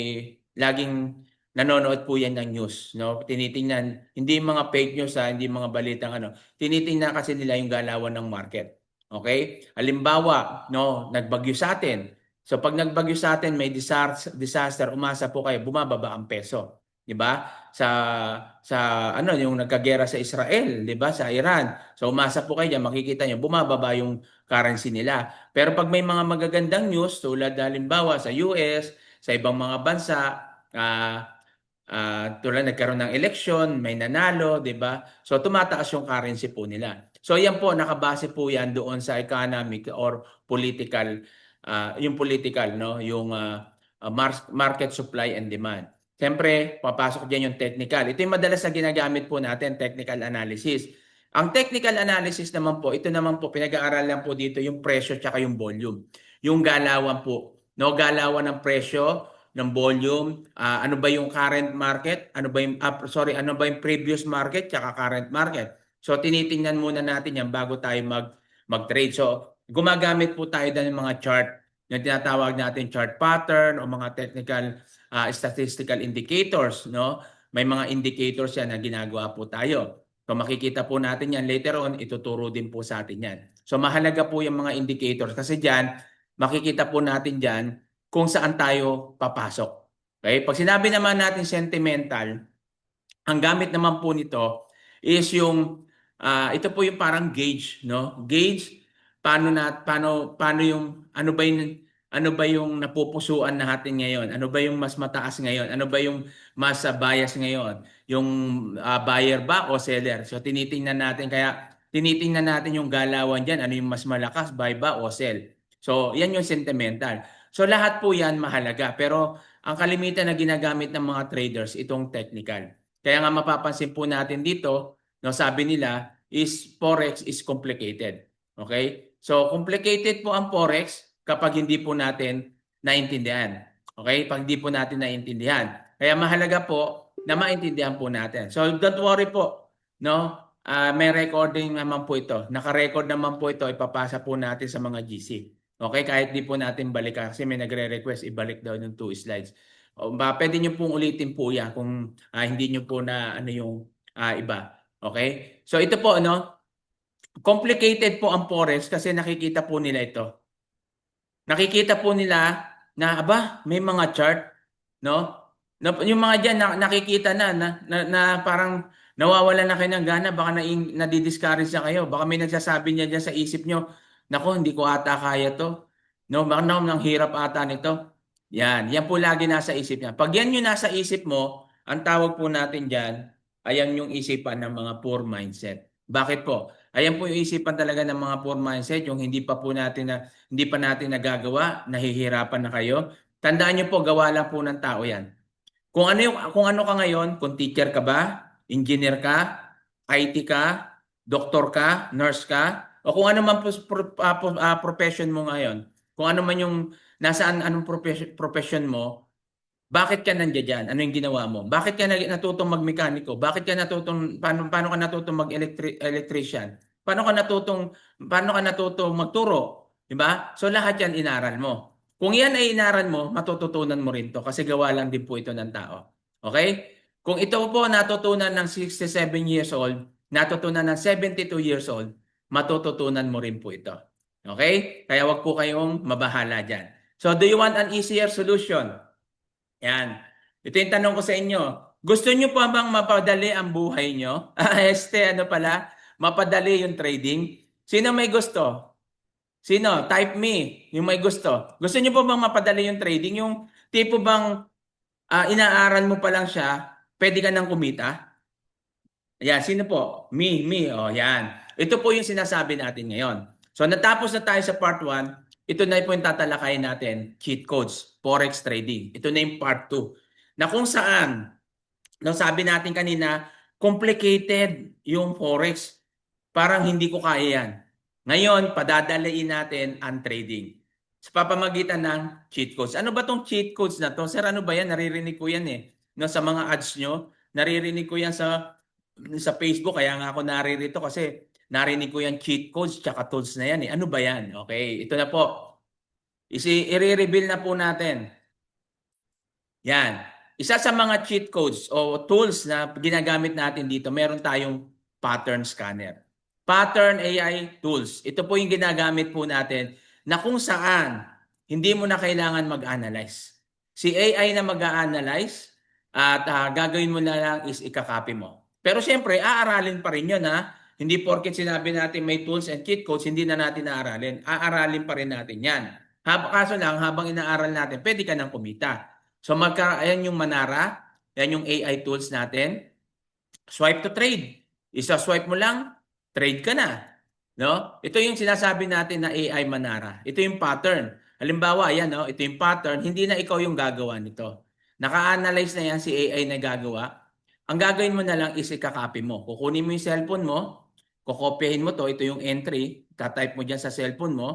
laging nanonood po yan ng news, no? Tinitingnan, hindi mga fake news hindi mga balitang tinitingnan kasi nila yung galawan ng market. Okay? Halimbawa, no, nagbagyo sa atin. So pag nagbagyo sa atin, may disaster, umasa po kayo, bumababa ang peso. 'Di ba? Sa yung nagkagera sa Israel, 'di ba? Sa Iran. So umasa po kayo diyan, makikita niyo bumababa yung currency nila. Pero pag may mga magagandang news tulad halimbawa sa US, sa ibang mga bansa, tulad nagkaroon ng election, may nanalo, 'di ba? So tumataas yung currency po nila. So yan po nakabase po yan doon sa economic or political yung political, no, yung market supply and demand. Siyempre, papasok diyan yung technical. Ito yung madalas na ginagamit po natin, technical analysis. Ang technical analysis naman po, ito naman po pinag-aaralan po dito yung presyo at yung volume. Yung galawan po, no, galawan ng presyo, ng volume, ano ba yung current market, ano ba yung previous market tsaka current market. So tinitingnan muna natin yan bago tayo mag-trade. So gumagamit po tayo ng mga chart, yung tinatawag natin chart pattern o mga technical statistical indicators, no? May mga indicators yan na ginagawa po tayo. So makikita po natin yan later on, ituturo din po sa atin yan. So mahalaga po yung mga indicators kasi diyan makikita po natin diyan kung saan tayo papasok. Okay? Pag sinabi naman natin sentimental, ang gamit naman po nito is yung ito po yung parang gauge, no? Gauge paano yung ano ba yung napupusuan natin ngayon? Ano ba yung mas mataas ngayon? Ano ba yung mas bias ngayon? Yung buyer ba o seller? So tinitingnan natin kaya tinitingnan natin yung galawan dyan, ano yung mas malakas, buy ba o sell. So, yan yung sentimental. So, lahat po yan mahalaga. Pero, ang kalimitan na ginagamit ng mga traders, itong technical. Kaya nga mapapansin po natin dito, no, sabi nila, is Forex is complicated. Okay? So, complicated po ang Forex kapag hindi po natin naintindihan. Okay? Pag hindi po natin naintindihan. Kaya mahalaga po na maintindihan po natin. So, don't worry po. No? May recording naman po ito. Naka-record naman po ito. Ipapasa po natin sa mga GC. Okay? Kahit di po natin balikan. Kasi may nagre-request ibalik daw yung 2 slides. Pwede nyo pong ulitin po yan kung hindi nyo po na ano yung iba. Okay? So ito po, ano, complicated po ang Forex kasi nakikita po nila ito. Nakikita po nila na, aba, may mga chart, no? Yung mga dyan, nakikita na parang nawawala na kayo ng gana, baka nadidiscourage na kayo. Baka may nagsasabi niya dyan sa isip nyo, nako, hindi ko ata kaya to. No, baka nang hirap ata nito. Yan po lagi nasa isip niya. Pag yan yung nasa isip mo, ang tawag po natin dyan, ayan yung isipan ng mga poor mindset. Bakit po? Ayan po yung isipan talaga ng mga poor mindset, yung hindi pa natin nagagawa, nahihirapan na kayo. Tandaan niyo po, gawa lang po ng tao yan. Kung ano ka ngayon, kung teacher ka ba, engineer ka, IT ka, doktor ka, nurse ka, o kung ano man profession mo ngayon, kung ano man yung anong profession mo, bakit ka nandiyan dyan? Ano yung ginawa mo? Bakit ka natutong magmekaniko? Bakit ka paano ka natutong mag-electrician? Paano ka natutong magturo? Diba? So lahat yan inaral mo. Kung yan ay inaral mo, matututunan mo rin to kasi gawa lang din po ito ng tao. Okay? Kung ito po natutunan ng 67 years old, natutunan ng 72 years old, matututunan mo rin po ito. Okay? Kaya wag po kayong mabahala dyan. So do you want an easier solution? Yan. Ito yung tanong ko sa inyo. Gusto nyo pa bang mapadali ang buhay nyo? Mapadali yung trading? Sino may gusto? Sino? Type me, yung may gusto. Gusto nyo pa bang mapadali yung trading? Yung tipo bang inaaral mo pa lang siya, pwede ka nang kumita? Yan, sino po? Me. O, yan. Ito po yung sinasabi natin ngayon. So, natapos na tayo sa part 1. Ito na po yung tatalakayin natin, cheat codes, forex trading. Ito na yung part 2. Na kung saan, sabi natin kanina, complicated yung forex. Parang hindi ko kaya yan. Ngayon, padadalain natin ang trading sa papamagitan ng cheat codes. Ano ba tong cheat codes na to? Sir, ano ba yan? Naririnig ko yan eh. No, sa mga ads nyo, naririnig ko yan sa Facebook, kaya nga ako naririto kasi narinig ko yan cheat codes tsaka tools na yan eh. Ano ba yan? Okay, ito na po. I-reveal na po natin. Yan. Isa sa mga cheat codes o tools na ginagamit natin dito, meron tayong pattern scanner. Pattern AI tools. Ito po yung ginagamit po natin na kung saan hindi mo na kailangan mag-analyze. Si AI na mag-a-analyze at gagawin mo na lang is ikakopy mo. Pero siyempre, aaralin pa rin yun ha. Hindi porket sinabi natin may tools and cheat codes, hindi na natin aaralin. Aaralin pa rin natin yan. Kaso lang, habang inaaral natin, pwede ka nang kumita. So ayan yung Manara, yan yung AI tools natin. Swipe to trade. Isa-swipe mo lang, trade ka na. No? Ito yung sinasabi natin na AI Manara. Ito yung pattern. Halimbawa, ayan, no? Ito yung pattern. Hindi na ikaw yung gagawa nito. Naka-analyze na yan si AI na gagawa. Ang gagawin mo na lang is ikakopy mo. Kukunin mo yung cellphone mo, kukopyahin mo to, ito yung entry, tatype mo dyan sa cellphone mo,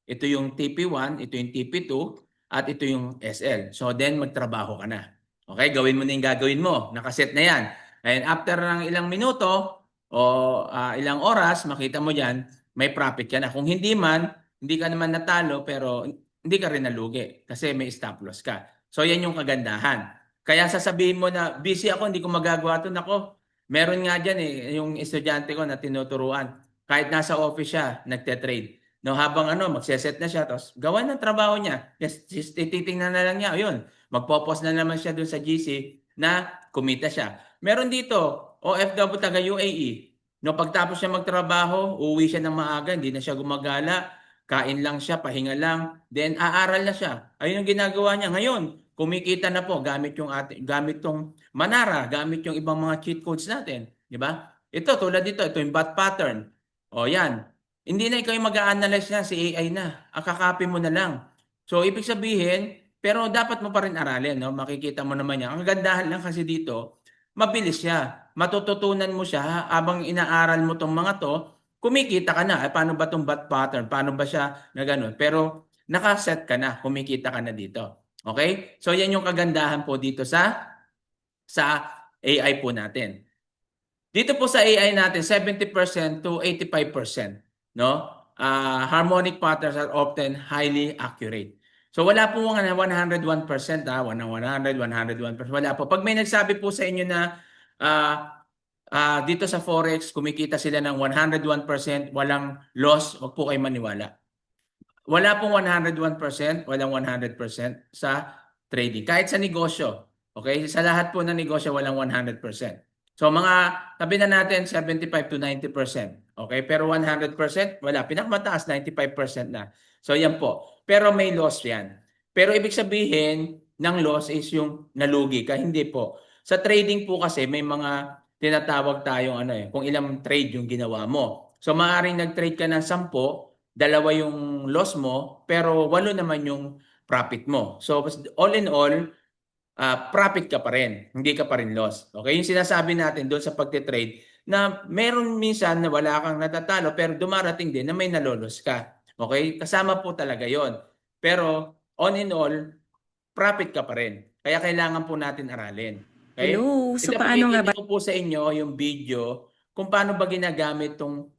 ito yung TP1, ito yung TP2, at ito yung SL. So then magtrabaho ka na. Okay, gawin mo na yung gagawin mo. Nakaset na yan. And after ng ilang minuto o ilang oras, makita mo yan, may profit ka na. Kung hindi man, hindi ka naman natalo pero hindi ka rin nalugi kasi may stop loss ka. So yan yung kagandahan. Kaya sasabihin mo na busy ako, hindi ko magagawa ito. Nako, meron nga dyan yung estudyante ko na tinuturuan. Kahit nasa office siya, nagte-trade. No, habang magse-set na siya, tapos gawa ng trabaho niya. Yes, titingnan na lang niya. Ayun, magpo-post na naman siya doon sa GC na kumita siya. Meron dito, OFW taga UAE. No, pagtapos siya magtrabaho, uuwi siya ng maaga, hindi na siya gumagala, kain lang siya, pahinga lang, then aaral na siya. Ayun ang ginagawa niya. Ngayon, kumikita na po gamit tong Manara, gamit yung ibang mga cheat codes natin, di ba? Ito tulad dito, ito yung bot pattern. O yan. Hindi na ikaw yung mag-a-analyze niya, si AI na. Ang kakopy mo na lang. So, ibig sabihin, pero dapat mo pa rin aralin, no? Makikita mo naman yan. Ang kagandahan lang kasi dito, mabilis siya. Matututunan mo siya habang inaaral mo tong mga to, kumikita ka na. Paano ba tong bat pattern? Paano ba siya na ganun? Pero nakaset ka na, kumikita ka na dito. Okay? So, yan yung kagandahan po dito sa AI po natin. Dito po sa AI natin, 70% to 85%, no? Harmonic patterns are often highly accurate. So wala po mga 101%, 100, 101%, wala po. Pag may nagsabi po sa inyo na dito sa Forex, kumikita sila ng 101%, walang loss, wag po kayo maniwala. Wala pong 101%, walang 100% sa trading. Kahit sa negosyo. Okay? Sa lahat po ng negosyo, walang 100%. So mga tabi na natin 75 to 90%. Okay? Pero 100%, wala. Pinakamataas, 95% na. So yan po. Pero may loss yan. Pero ibig sabihin ng loss is yung nalugi ka. Hindi po. Sa trading po kasi may mga tinatawag tayong kung ilang trade yung ginawa mo. So maaaring nag-trade ka ng 10, dalawa yung loss mo, pero 8 naman yung profit mo. So, all in all, profit ka pa rin. Hindi ka pa rin loss. Okay? Yung sinasabi natin doon sa pagte-trade na meron minsan na wala kang natatalo pero dumarating din na may nalolos ka. Okay? Kasama po talaga yon. Pero, on in all, profit ka pa rin. Kaya kailangan po natin aralin. Okay? Hello, so Ito, paano nga pakikita ba ko po sa inyo yung video kung paano ba ginagamit itong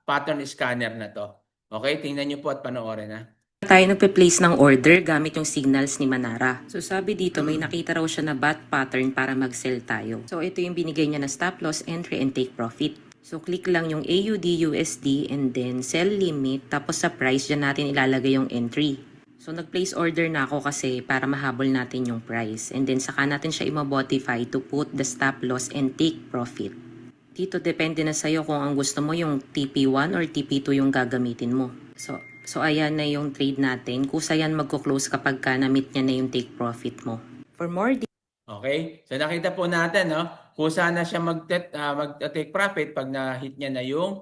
pattern scanner na to. Okay? Tingnan nyo po at panoorin na. tayo nagpe-place ng order gamit yung signals ni Manara? So sabi dito, may nakita raw siya na bat pattern para mag-sell tayo. So ito yung binigay niya na stop loss, entry, and take profit. So click lang yung AUD USD and then sell limit, tapos sa price dyan natin ilalagay yung entry. So nag-place order na ako kasi para mahabol natin yung price. And then saka natin siya i-modify to put the stop loss and take profit. Dito depende na sa'yo kung ang gusto mo yung TP1 or TP2 yung gagamitin mo. So ayan na yung trade natin. Kusa yan magko-close kapag ka na-meet niya na yung take profit mo. For more Okay? So nakita po natin, no? Kung saan na siya mag-take profit pag na-hit niya na yung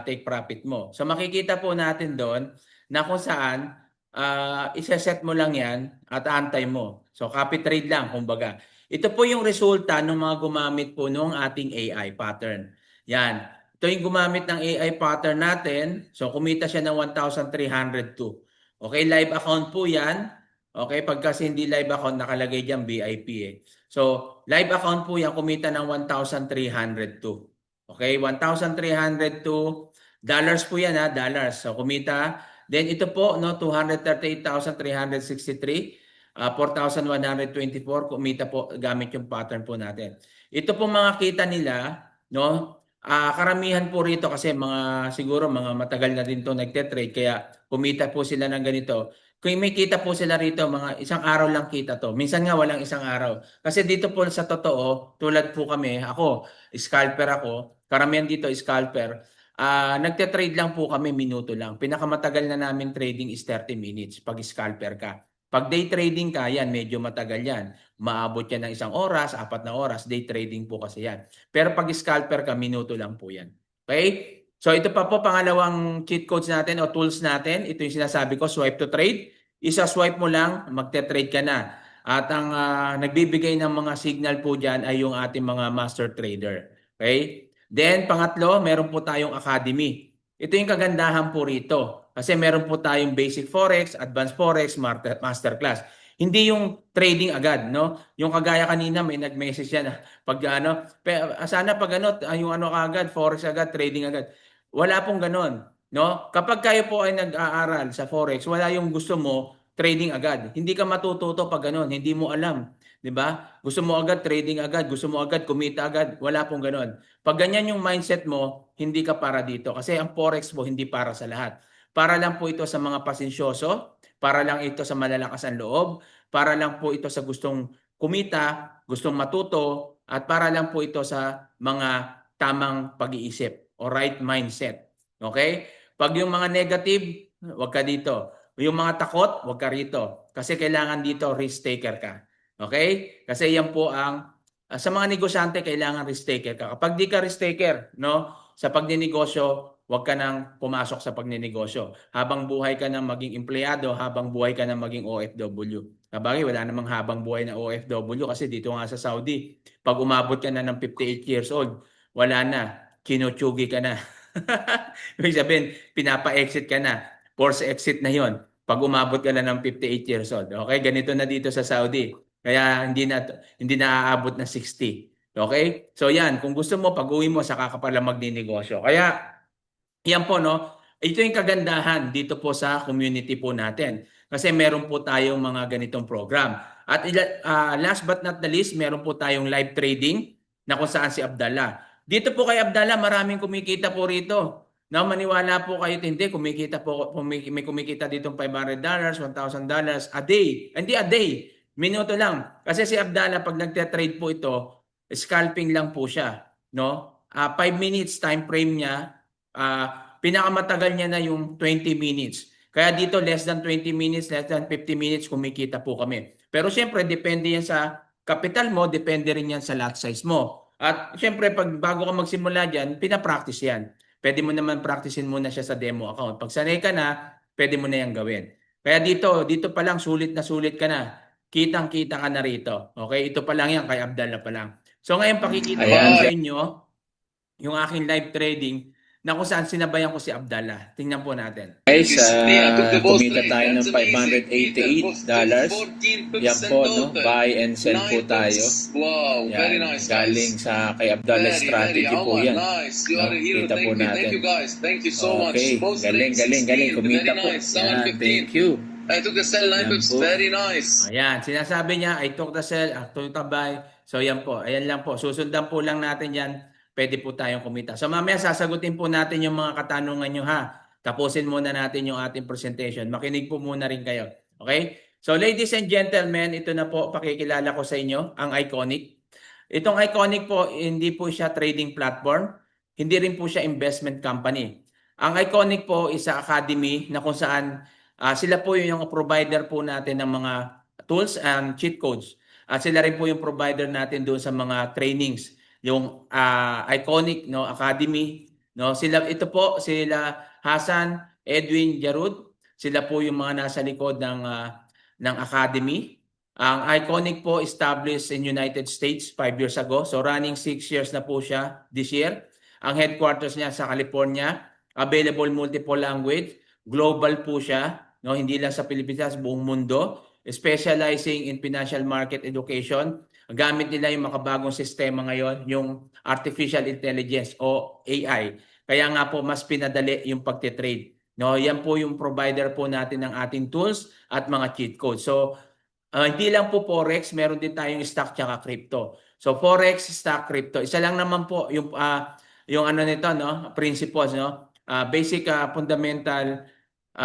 take profit mo. So makikita po natin doon na kung saan isa-set mo lang yan at antay mo. So copy trade lang, kumbaga. Ito po yung resulta ng mga gumamit po nung ating AI pattern. Yan. Ito yung gumamit ng AI pattern natin. So kumita siya ng 1,302. Okay, live account po yan. Okay, pag kasi hindi live account, nakalagay dyan VIP eh. So, live account po yan, kumita ng 1,302. Okay, 1,302 dollars po yan dollars. So, kumita. Then ito po, no, 238,363. 4,124 kumita po gamit yung pattern po natin. Ito po mga kita nila, no? Karamihan po rito kasi siguro mga matagal na din to nagte-trade kaya kumita po sila ng ganito. Kung may kita po sila rito, mga isang araw lang kita to. Minsan nga walang isang araw. Kasi dito po sa totoo, tulad po kami, ako, scalper ako, karamihan dito scalper, nagte-trade lang po kami minuto lang. Pinakamatagal na namin trading is 30 minutes pag scalper ka. Pag day trading ka, yan, medyo matagal yan. Maabot yan ng 1 oras, 4 na oras, day trading po kasi yan. Pero pag scalper ka, minuto lang po yan. Okay? So ito pa po pangalawang cheat codes natin o tools natin. Ito yung sinasabi ko, swipe to trade. Isa-swipe mo lang, magte-trade ka na. At ang nagbibigay ng mga signal po dyan ay yung ating mga master trader. Okay? Then pangatlo, meron po tayong academy. Ito yung kagandahan po rito. Kasi meron po tayong basic forex, advanced forex, masterclass. Hindi yung trading agad, no? Yung kagaya kanina may nag-message yan pag sana pag yung agad, forex agad, trading agad. Wala pong ganon, no? Kapag kayo po ay nag-aaral sa forex, wala yung gusto mo trading agad. Hindi ka matututo pag ganon, hindi mo alam, 'di ba? Gusto mo agad trading agad, gusto mo agad kumita agad, wala pong ganon. Pag ganyan yung mindset mo, hindi ka para dito kasi ang forex mo hindi para sa lahat. Para lang po ito sa mga pasensyoso, para lang ito sa malalakas ang loob, para lang po ito sa gustong kumita, gustong matuto, at para lang po ito sa mga tamang pag-iisip o right mindset. Okay? Pag yung mga negative, wag ka dito. Yung mga takot, wag ka rito. Kasi kailangan dito risk taker ka. Okay? Kasi yan po ang sa mga negosyante kailangan risk taker ka. Kapag di ka risk taker, no, sa pagninegosyo, huwag ka nang pumasok sa pagninegosyo. Habang buhay ka nang maging empleyado, habang buhay ka nang maging OFW. Sabagay, wala namang habang buhay na OFW kasi dito nga sa Saudi, pag umabot ka na ng 58 years old, wala na, kinutsugi ka na. Ibig sabihin, pinapa-exit ka na. Force exit na yon pag umabot ka na ng 58 years old. Okay, ganito na dito sa Saudi. Kaya hindi na aabot ng 60. Okay? So yan, kung gusto mo pag-uwi mo saka ka pala magninegosyo. Kaya yan po, no? Ito yung kagandahan dito po sa community po natin. Kasi meron po tayong mga ganitong program. At last but not the least, meron po tayong live trading na kung saan si Abdallah. Dito po kay Abdallah, maraming kumikita po rito. Now, maniwala po kayo, hindi, kumikita po, may kumikita dito $500, $1,000 a day. Hindi a day, minuto lang. Kasi si Abdallah, pag nagte-trade po ito, scalping lang po siya. No? 5 minutes time frame niya, pinakamatagal niya na yung 20 minutes. Kaya dito less than 20 minutes, less than 50 minutes kumikita po kami. Pero siyempre depende yan sa capital mo, depende rin yan sa lot size mo. At siyempre pag bago ka magsimula diyan, pina-practice yan. Pwede mo naman practicein muna siya sa demo account. Pag sanay ka na, pwede mo na yan gawin. Kaya dito pa lang sulit na sulit ka na. Kitang-kita ka na rito. Okay? Ito pa lang yan kay Abdallah pa lang. So ngayon pakikita ko Ayan. sa inyo yung aking live trading na kung saan sinabayan ko si Abdallah. Tingnan po natin. Guys, kumita tayo ng $588. Yan po, no? Buy and sell po tayo. Wow, Yan, very nice. galing sa kay Abdallah strategy po yan. Nice. You No, are a hero. kita po Thank natin. you guys. Thank you so much. Okay, Both galing, trades, galing. 16, Kumita very po. nice. Yan, 715. thank you. I took the sell 9 Yan pips. po. Very nice. Ayan, sinasabi niya, I took the sell, I took the buy. So yan po, ayan lang po. Susundan po lang natin yan. Pwede po tayong kumita. So mamaya sasagutin po natin yung mga katanungan nyo ha. Tapusin muna natin yung ating presentation. Makinig po muna rin kayo. Okay? So ladies and gentlemen, ito na po pakikilala ko sa inyo, ang Iconic. Itong Iconic po, hindi po siya trading platform. Hindi rin po siya investment company. Ang Iconic po is a academy na kung saan sila po yung provider po natin ng mga tools and cheat codes. At sila rin po yung provider natin doon sa mga trainings. Yung Iconic Academy. Ito po, sila Hasan, Edwin, Jarud. Sila po yung mga nasa likod ng academy. Ang Iconic po established in United States 5 years ago. So running 6 years na po siya this year. Ang headquarters niya sa California. Available multiple language. Global po siya. Hindi lang sa Pilipinas, buong mundo. Specializing in financial market education. Gamit nila yung makabagong sistema ngayon, yung artificial intelligence o AI. Kaya nga po mas pinadali yung pagtitrade. Yan po yung provider po natin ng ating tools at mga cheat codes. So hindi lang po Forex, meron din tayong stock tsaka crypto. So Forex, stock, crypto. Isa lang naman po yung ano nito, principles, basic fundamental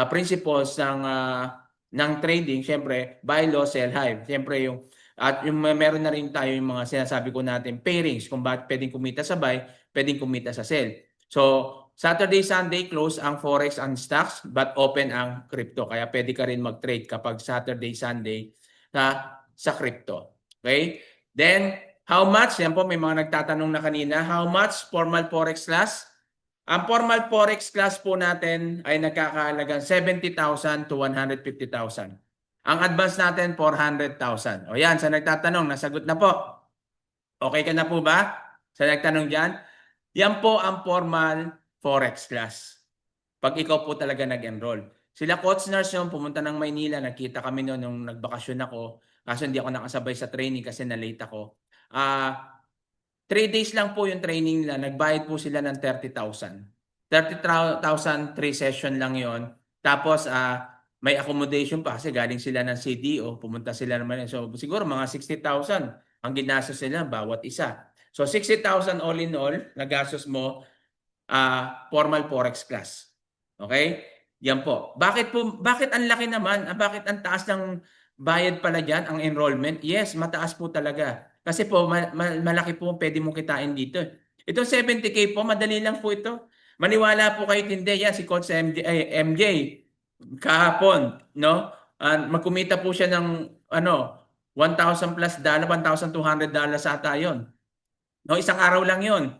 principles ng trading. Syempre, buy low, sell high. Syempre at yung meron na rin tayo yung mga sinasabi ko natin pairings kung bakit pwedeng kumita sa buy, pwedeng kumita sa sell. So Saturday, Sunday close ang Forex and stocks but open ang crypto. Kaya pwede ka rin mag-trade kapag Saturday, Sunday sa crypto. Okay? Then, how much? Yan po, may mga nagtatanong na kanina. How much formal Forex class? Ang formal Forex class po natin ay nagkakahalagang 70,000 to 150,000. Ang advance natin, 400,000. O yan, sa nagtatanong, nasagot na po. Okay ka na po ba? Sa nagtanong dyan? Yan po ang formal Forex class. Pag ikaw po talaga nag-enroll. Sila Coach Nurse yung pumunta ng Maynila, nakita kami noon nung nagbakasyon ako. Kaso hindi ako nakasabay sa training kasi na-late ako. 3 days lang po yung training nila. Nagbayad po sila ng 30,000. 30,000, 3 session lang yon. Tapos may accommodation pa kasi galing sila ng CDO. Pumunta sila naman. So siguro mga 60,000 ang ginastos nila bawat isa. So 60,000 all in all, nagastos mo formal Forex class. Okay? Yan po. Bakit ang laki naman? Bakit ang taas ng bayad pala dyan, ang enrollment? Yes, mataas po talaga. Kasi po, malaki po pwede mong kitain dito. Itong 70K po, madali lang po ito. Maniwala po kayo, hindi. Yan, si Coach MJ, kahapon, magkumita po siya ng, $1,000 plus, $1,200 ata yun. Isang araw lang yun.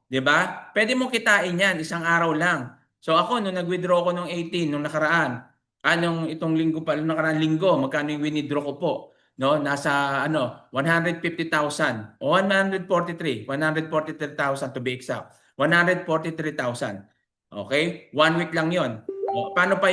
'di ba? Pwede mong kitain 'yan isang araw lang. So ako nung nag-withdraw ko nung 18 nung nakaraan, anong itong linggo pa, nung nakaraang linggo, magkano yung withdraw ko po? No, nasa ano, 150,000 o 143,000 to be exact. 143,000. Okay? 1 week lang 'yon. O, paano pa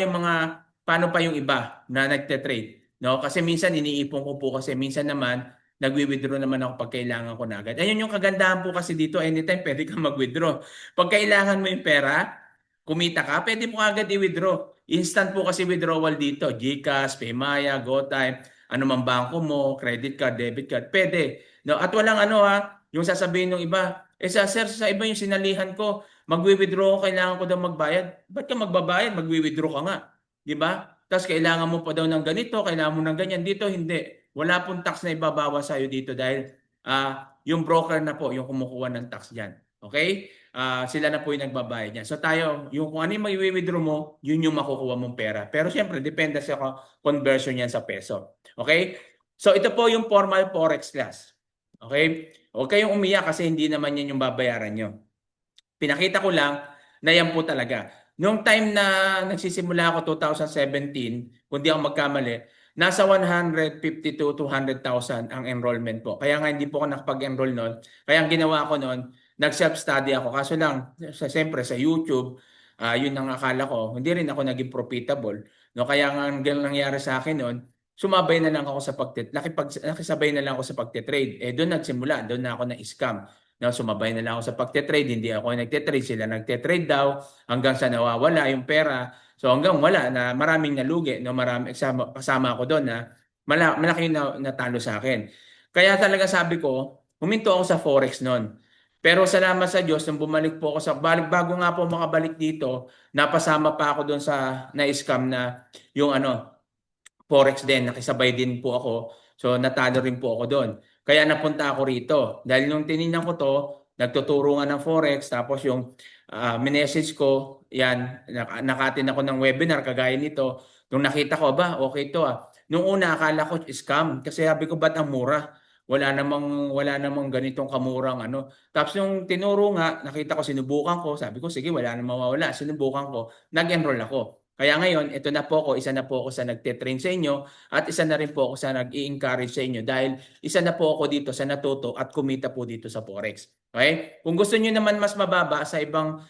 yung iba na nagte-trade? No, kasi minsan iniipon ko po kasi minsan naman nagwi-withdraw naman ako pag kailangan ko na agad. Ayun yung kagandahan po kasi dito, anytime pwede kang mag-withdraw. Pag kailangan mo yung pera, kumita ka, pwede mo agad i-withdraw. Instant po kasi withdrawal dito. GCash, Paymaya, GoTyme, ano man bangko mo, credit card, debit card, pwede. No? At walang ano yung sasabihin ng iba, sir, sa iba yung sinalihan ko, magwi-withdraw ko, kailangan ko daw magbayad. Ba't ka magbabayad? Magwi-withdraw ka nga. Di ba? Tapos kailangan mo pa daw ng ganito, kailangan mo ng ganyan. Dito hindi. Wala pong tax na ibabawas sa'yo dito dahil yung broker na po yung kumukuha ng tax dyan. Okay? Sila na po yung nagbabayad niyan. So tayo, yung kung ano yung mag-withdraw mo, yun yung makukuha mong pera. Pero siyempre, depende sa conversion yan sa peso. Okay? So ito po yung formal forex class. Okay? Huwag kayong umiyak kasi hindi naman yan yung babayaran nyo. Pinakita ko lang na yan po talaga. Noong time na nagsisimula ako 2017, kung di ako magkamali, nasa 152 to 100,000 ang enrollment po. Kaya nga hindi po ako nakapag-enroll noon. Kaya ang ginawa ko noon, nag-self-study ako. Kaso lang, siyempre sa YouTube, yun ang akala ko, hindi rin ako naging profitable. No, kaya nga ang nangyari sa akin noon, sumabay na lang ako sa nakisabay na lang ako sa pagte-trade. Doon nagsimula, doon na ako na-scam. No, sumabay na lang ako sa pagte-trade, hindi ako nagte-trade, sila nagte-trade daw hanggang sa nawawala yung pera. So hanggang wala na maraming nalugi, no, marami kasama ako doon na malaki yung natalo sa akin. Kaya talaga sabi ko, huminto ako sa forex noon. Pero salamat sa Diyos nung bumalik po ako bago nga po makabalik dito, napasama pa ako doon sa na-scam na yung forex din, nakisabay din po ako. So natalo rin po ako doon. Kaya napunta ako rito. Dahil nung tinignan ko to, nagtuturo nga ng forex, tapos yung minessage ko, yan, nakatin ako ng webinar kagaya nito. Nung nakita ko, okay to Nung una, akala ko scam. Kasi sabi ko, ba't ang mura? Wala namang ganitong kamurang Tapos yung tinuro nga, nakita ko, sinubukan ko. Sabi ko, sige, wala namang mawala. Sinubukan ko, nag-enroll ako. Kaya ngayon, ito na po ako, isa na po ako sa nagte-train sa inyo at isa na rin po ako sa nag-i-encourage sa inyo dahil isa na po ako dito sa natuto at kumita po dito sa Forex. Okay? Kung gusto niyo naman mas mababa sa ibang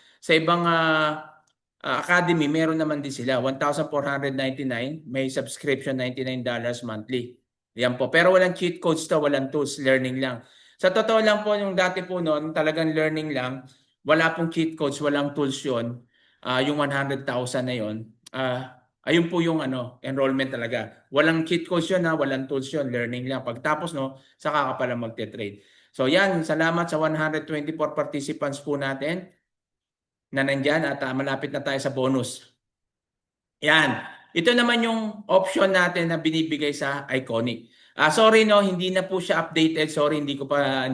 academy, meron naman din sila. 1,499, may subscription $99 monthly. Yan po. Pero walang cheat codes to, walang tools, learning lang. Sa totoo lang po, yung dati po noon, talagang learning lang. Wala pong cheat codes, walang tools yun. Yung 100,000 na yun. Ayun po yung enrollment talaga. Walang cheat codes yun walang tools yun, learning lang. Pagtapos saka ka pala magte-trade. So yan, salamat sa 124 participants po natin na nandyan at malapit na tayo sa bonus. Yan. Ito naman yung option natin na binibigay sa Iconic. Sorry hindi na po siya updated. Sorry, hindi pa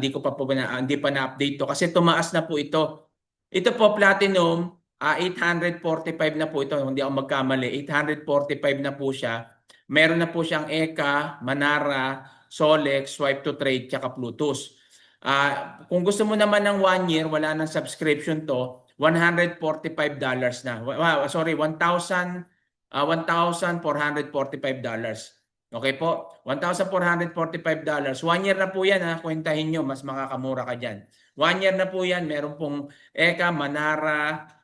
na-update to kasi tumaas na po ito. Ito po Platinum, 845 na po ito, hindi ako magkamali. 845 na po siya. Meron na po siyang ECA, Manara, Solex, Swipe to Trade, tsaka Bluetooth. Kung gusto mo naman ng 1 year, wala nang subscription to, $145 na. Sorry, $1,445. Okay po? $1,445. 1 year na po yan kwentahin nyo, mas makakamura ka dyan. 1 year na po yan, meron pong ECA, Manara,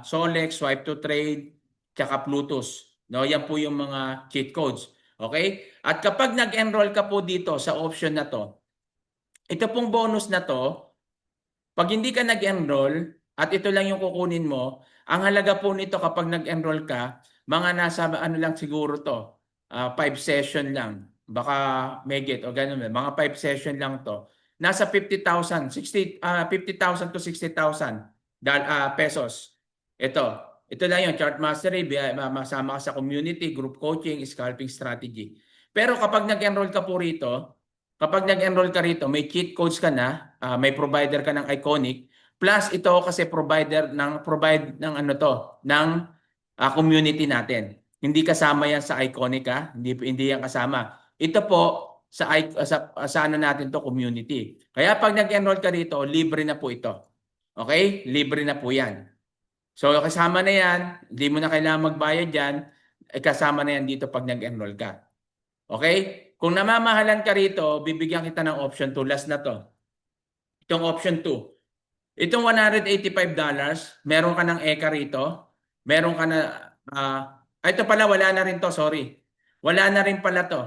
Solex, Swipe to Trade, tsaka Bluetooth. No, yan po yung mga cheat codes. Okay? At kapag nag-enroll ka po dito sa option na to, ito pong bonus na to, pag hindi ka nag-enroll at ito lang yung kukunin mo, ang halaga po nito kapag nag-enroll ka, mga nasa lang siguro to, 5 session lang. Baka may get o ganun. Mga 5 session lang to. Nasa 50,000 to 60,000 pesos. Ito lang yung chart mastery, masama ka sa community, group coaching, scalping strategy. Pero kapag nag-enroll ka po rito, may cheat codes ka na, may provider ka ng Iconic, plus ito kasi provide ng community natin. Hindi kasama yan sa Iconic hindi yan kasama. Ito po sa natin to community. Kaya pag nag-enroll ka rito, libre na po ito. Okay? Libre na po yan. So kasama na yan, hindi mo na kailangan magbayad yan, kasama na yan dito pag nag-enroll ka. Okay? Kung namamahalan ka rito, bibigyan kita ng option 2. Last na to. Itong option 2. Itong $185, meron ka ng ECA rito. Meron ka na, ito pala, wala na rin to, sorry. Wala na rin pala to.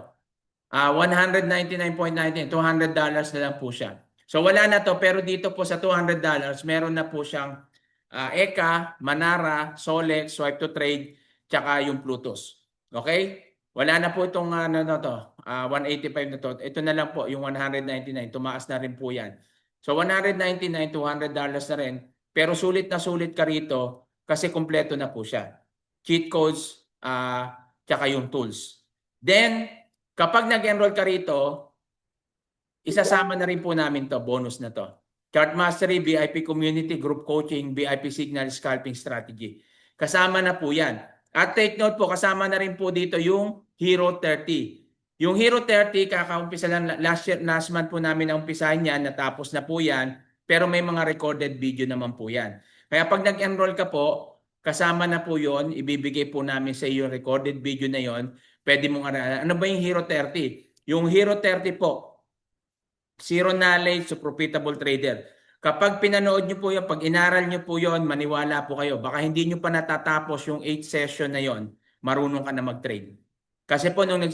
199.19, $200 na lang po siya. So wala na to, pero dito po sa $200, meron na po siyang ECA, Manara, Solex, Swipe to Trade, tsaka yung Plutus. Okay? Wala na po itong 185 na to. Ito na lang po, yung 199. Tumaas na rin po yan. So 199, $200 na rin. Pero sulit na sulit ka rito kasi kumpleto na po siya. Cheat codes, tsaka yung tools. Then, kapag nag-enroll ka rito, isasama na rin po namin to, bonus na to. Chart Mastery, VIP Community, Group Coaching, VIP Signal, Scalping Strategy. Kasama na po yan. At take note po, kasama na rin po dito yung Hero 30. Yung Hero 30, kakaumpisa lang, last month po namin naumpisahan yan, natapos na po yan, pero may mga recorded video naman po yan. Kaya pag nag-enroll ka po, kasama na po yon, ibibigay po namin sa iyo yung recorded video na yon. Pwede mong ano ba yung Hero 30? Yung Hero 30 po, Zero Knowledge to Profitable Trader. Kapag pinanood nyo po yun, pag inaral nyo po yun, maniwala po kayo. Baka hindi nyo pa natatapos yung 8 session na yon, marunong ka na mag-trade. Kasi po nung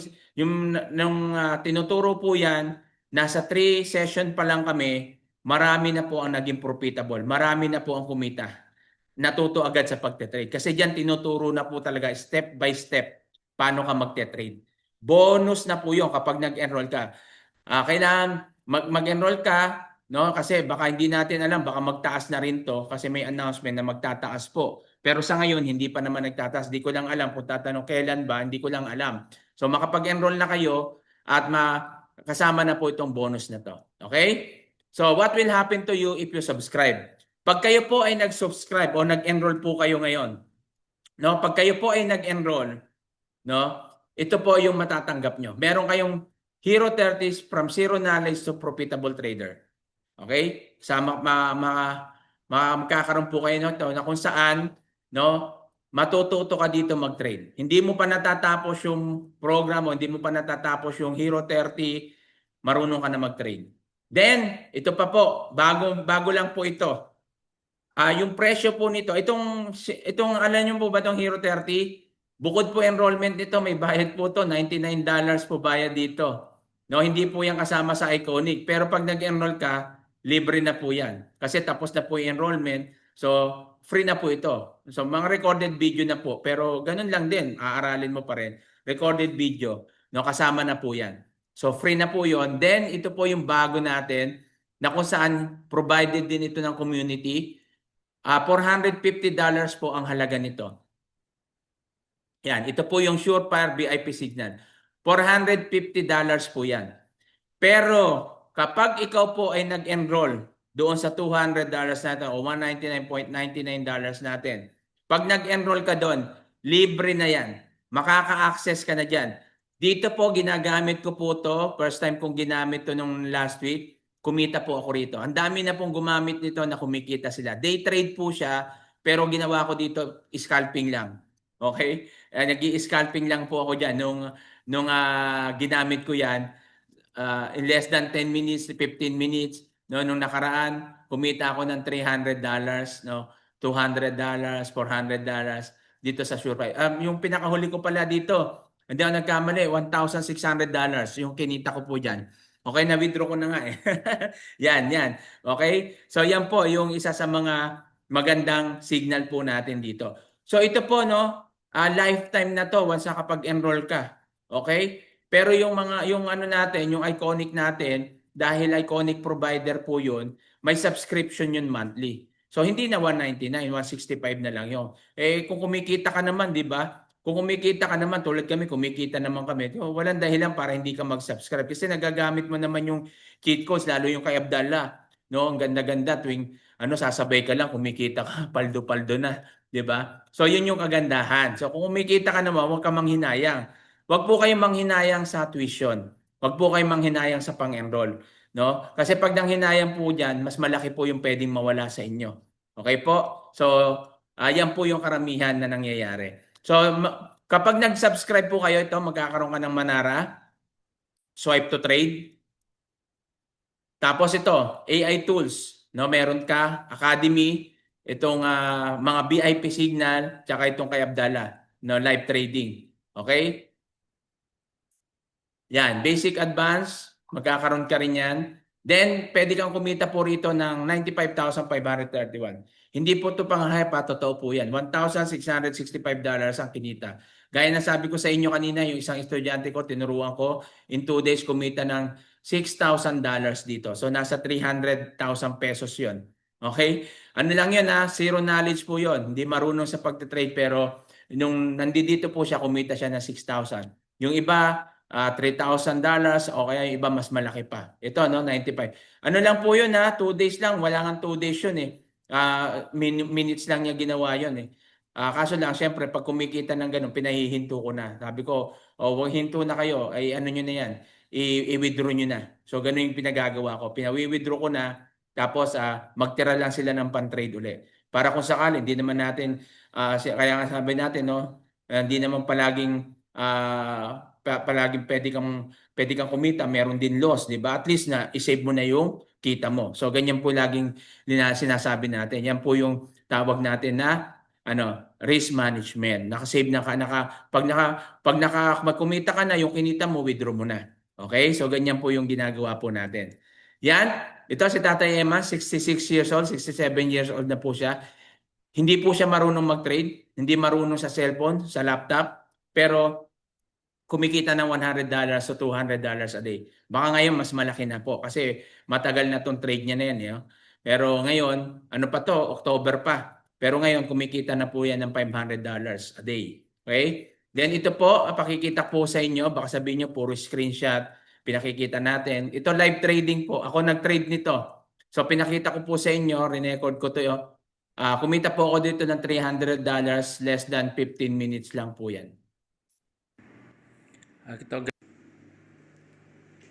tinuturo po yan, nasa 3 session pa lang kami, marami na po ang naging profitable. Marami na po ang kumita. Natuto agad sa pagte-trade. Kasi diyan tinuturo na po talaga step by step paano ka magte-trade. Bonus na po yun kapag nag-enroll ka. Kailangan mag-enroll ka, no? Kasi baka hindi natin alam, baka magtaas na rin to kasi may announcement na magtataas po. Pero sa ngayon, hindi pa naman nagtataas. Hindi ko lang alam kung tatanong kailan ba, hindi ko lang alam. So makapag-enroll na kayo at kasama na po itong bonus na to. Okay? So what will happen to you if you subscribe? Pag kayo po ay nag-subscribe o nag-enroll po kayo ngayon, no? Pag kayo po ay nag-enroll, no? Ito po yung matatanggap nyo. Meron kayong Hero 30 from Zero Knowledge to Profitable Trader. Okay? Magkakaroon po kayo nito na kung saan, no, matututo ka dito mag-trade. Hindi mo pa natatapos yung program o hindi mo pa natatapos yung Hero 30, marunong ka na mag-trade. Then, ito pa po, bago lang po ito. Yung presyo po nito, itong alam niyo po ba itong Hero 30? Bukod po enrollment nito, may bayad po to, $99 po bayad dito. No, hindi po yan kasama sa Iconic. Pero pag nag-enroll ka, libre na po yan. Kasi tapos na po yung enrollment. So, free na po ito. So, mga recorded video na po. Pero ganun lang din, aaralin mo pa rin. Recorded video, no, kasama na po yan. So, free na po yon. Then, ito po yung bago natin na kung saan provided din ito ng community. $450 po ang halaga nito. Yan, ito po yung Surefire VIP Signal. $450 po yan. Pero kapag ikaw po ay nag-enroll doon sa $200 natin o $199.99 natin, pag nag-enroll ka doon, libre na yan. Makaka-access ka na dyan. Dito po, ginagamit ko po to. First time kong ginamit to nung last week. Kumita po ako rito. Ang dami na pong gumamit nito na kumikita sila. Day trade po siya, pero ginawa ko dito scalping lang. Okay? Nag-i-scalping lang po ako dyan. Nung ginamit ko yan, in less than 10 minutes, 15 minutes, no, nung nakaraan, kumita ako ng $300, no, $200, $400 dito sa Surefire. Yung pinakahuli ko pala dito, hindi ako nagkamali, $1,600 yung kinita ko po dyan. Okay, na-withdraw ko na nga eh. yan. Okay? So yan po yung isa sa mga magandang signal po natin dito. So ito po, no, lifetime na to once nakapag-enroll ka. Okay? Pero yung ano natin, yung Iconic natin, dahil Iconic provider po yun, may subscription yun monthly. So hindi na $199, $165 na lang yun. Kung kumikita ka naman, di ba? Kung kumikita ka naman, tulad kami, kumikita naman kami. Walang dahilan para hindi ka mag-subscribe. Kasi nagagamit mo naman yung cheat codes, lalo yung kay Abdallah. No, ang ganda-ganda tuwing sasabay ka lang, kumikita ka, paldo-paldo na. Di ba? So yun yung kagandahan. So kung kumikita ka naman, huwag ka manghinayang. Huwag po kayong manghinayang sa tuition. Huwag po kayong manghinayang sa pang-enroll. No? Kasi pag nanghinayang po dyan, mas malaki po yung pwedeng mawala sa inyo. Okay po? So, yan po yung karamihan na nangyayari. So, kapag nag-subscribe po kayo, ito magkakaroon ka ng Manara, swipe to trade. Tapos ito, AI tools, no? Meron ka Academy, itong mga VIP signal, tsaka itong kay Abdallah, no, live trading. Okay? Yan, basic advance, magkakaroon ka rin yan. Then, pwede kang kumita po rito ng 95,531. Hindi po ito pang-hype, totoo po yan. $1,665 ang kinita. Gaya na sabi ko sa inyo kanina, yung isang estudyante ko, tinuruan ko, in 2 days kumita ng $6,000 dito. So, nasa 300,000 pesos yon. Okay? Ano lang yun zero knowledge po yon. Hindi marunong sa pagtitrade pero nung nandito po siya, kumita siya ng 6,000. Yung iba, $3,000 o kaya yung iba mas malaki pa. Ito, no, 95. Ano lang po yun 2 days lang. Wala nga 2 days yun eh. Minutes lang niya ginawa yun eh. Kaso lang, syempre, pag kumikita ng ganun, pinahihinto ko na. Sabi ko, wag hinto na kayo. Ay, ano nyo na yan. I-withdraw nyo na. So, ganun yung pinagagawa ko. Pinawi-withdraw ko na. Tapos, magtira lang sila ng pan-trade uli. Para kung sakali, hindi naman natin, kaya nga sabi natin, no, hindi naman palaging palaging pwede kang kumita, meron din loss, 'di ba? At least na i-save mo na yung kita mo. So ganyan po laging sinasabi natin. Yan po yung tawag natin na risk management. Naka-save na pag magkumita ka na, yung kinita mo, withdraw mo na. Okay? So ganyan po yung ginagawa po natin. Yan, ito si Tatay Emma, 66 years old, 67 years old na po siya. Hindi po siya marunong mag-trade, hindi marunong sa cellphone, sa laptop, pero kumikita ng $100 to $200 a day. Baka ngayon mas malaki na po kasi matagal na tong trade niya na yan. Pero ngayon, ano pa to? October pa. Pero ngayon, kumikita na po yan ng $500 a day. Okay? Then ito po, pakikita po sa inyo. Baka sabihin nyo, puro screenshot. Pinakikita natin. Ito live trading po. Ako nag-trade nito. So pinakita ko po sa inyo, rinecord ko to. Kumita po ako dito ng $300, less than 15 minutes lang po yan.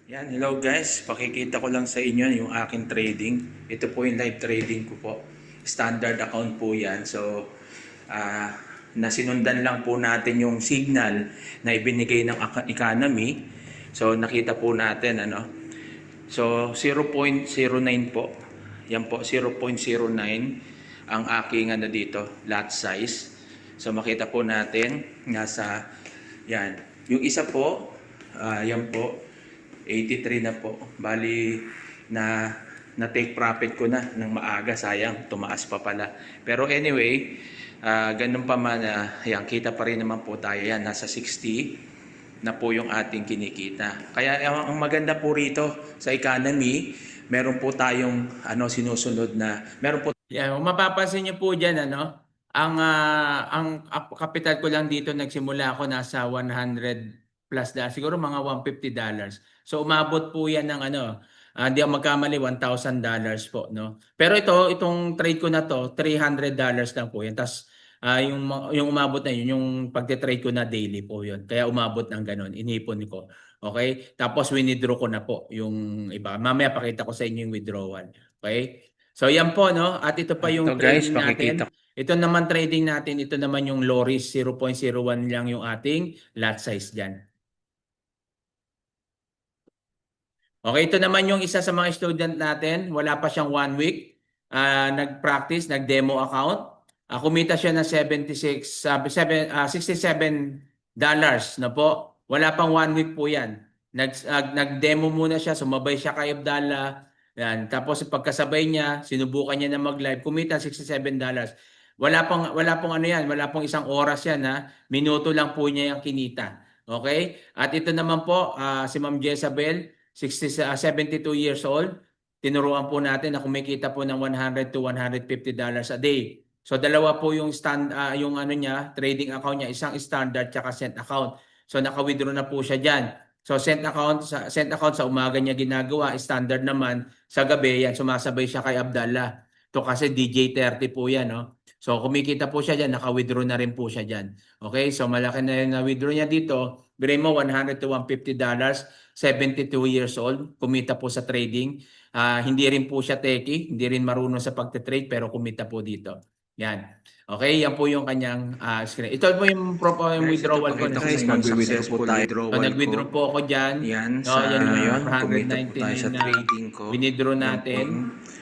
Yan, hello guys. Pakikita ko lang sa inyo yung aking trading. Ito po yung live trading ko po. Standard account po yan. So, nasinundan lang po natin yung signal na ibinigay ng economy. So, nakita po natin, So, 0.09 po. Yan po, 0.09 ang aking dito, lot size. So, makita po natin, yan. Yung isa po, yan po, 83 na po. Bali, na take profit ko na ng maaga. Sayang, tumaas pa pala. Pero anyway, ganun pa man, yan, kita pa rin naman po tayo. Yan, nasa 60 na po yung ating kinikita. Kaya ang maganda po rito sa economy, meron po tayong sinusunod na, meron po. Yan, mapapansin niyo po diyan ang capital ko lang dito nagsimula ako nasa 100 plus siguro mga $150. So umabot po yan ng hindi ako magkamali $1,000 po, no. Pero itong trade ko na to, $300 lang po yan. Tas yung umabot na yun, yung pagte-trade ko na daily po yun. Kaya umabot ng ganun, inipon ko. Okay? Tapos winidraw ko na po yung iba. Mamaya pakita ko sa inyo yung withdrawal. Okay? So yan po, no. At ito pa yung trading natin. Ito naman trading natin, ito naman yung low risk, 0.01 lang yung ating lot size dyan. Okay, ito naman yung isa sa mga student natin. Wala pa siyang 1 week. Nag-practice, nag-demo account. Kumita siya ng $67 na po. Wala pang 1 week po yan. Nag-demo muna siya, sumabay siya kay Abdallah. Yan. Tapos pagkasabay niya, sinubukan niya na mag-live, kumita $67. Wala pong wala pong isang oras yan minuto lang po niya yung kinita. Okay? At ito naman po, si Ma'am Jezabel, 72 years old. Tinuruan po natin na kumikita po ng $100 to $150 a day. So dalawa po yung yung trading account niya, isang standard at cent account. So naka-withdraw na po siya diyan. So cent account sa umaga niya ginagawa, standard naman sa gabi yan sumasabay siya kay Abdallah. To kasi DJ30 po yan, no. So kumikita po siya diyan, naka-withdraw na rin po siya diyan. Okay? So malaki na yung na-withdraw niya dito. Bilhin mo $100 to $150, 72 years old, kumita po sa trading. Hindi rin po siya techie, hindi rin marunong sa pagte-trade pero kumita po dito. Yan. Okay, yan po yung kanyang screen. Ito po yung yung withdrawal ko. Guys, mag-withdraw po tayo. Nag-withdraw po ako dyan. Yan, No, sa yan yung ngayon, kumita po 499 tayo sa na trading ko. winidraw Yan natin. po.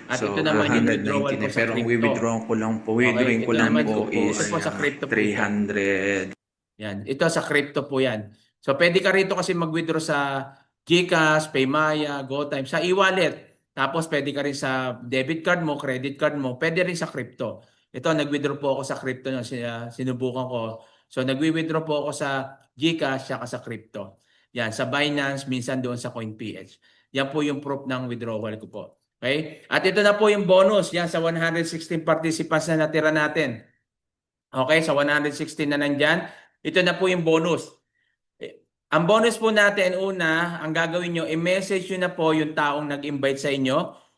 At So, ito naman yung withdrawal ko 499. sa Pero ang crypto. withdraw ko lang po, withdrawing ito ko lang naman po po, is ito po sa crypto po. 300. Yan. Ito sa crypto po yan. So, pwede ka rito kasi mag-withdraw sa GCash, Paymaya, GoTime, sa e-wallet. Tapos, pwede ka rin sa debit card mo, credit card mo. Pwede rin sa crypto. Ito, nag-withdraw po ako sa crypto na sinubukan ko. So, nag-withdraw po ako sa GCash saka sa crypto. Yan, sa Binance, minsan doon sa CoinPH. Yan po yung proof ng withdrawal ko po. Okay? At ito na po yung bonus. Yan, sa 116 participants na natira natin. Okay, sa 116 na nandyan. Ito na po yung bonus. Ang bonus po natin, una, ang gagawin nyo, i-message nyo na po yung taong nag-invite sa inyo,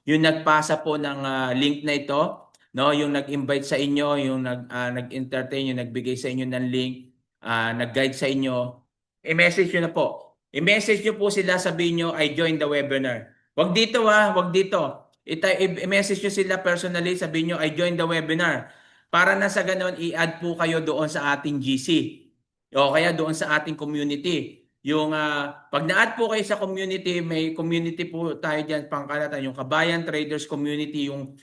yung nagpasa po ng link na ito, no, yung nag-invite sa inyo, yung nag-entertain, yung nagbigay sa inyo ng link, nag-guide sa inyo, i-message nyo na po. I-message nyo po sila, sabihin nyo, I joined the webinar. Wag dito wag dito. I-message nyo sila personally, sabihin nyo, I joined the webinar. Para na sa ganon, i-add po kayo doon sa ating GC. O kaya doon sa ating community. Yung pag na-add po kayo sa community, may community po tayo diyan pangkalatan, yung Kabayan Traders Community, yung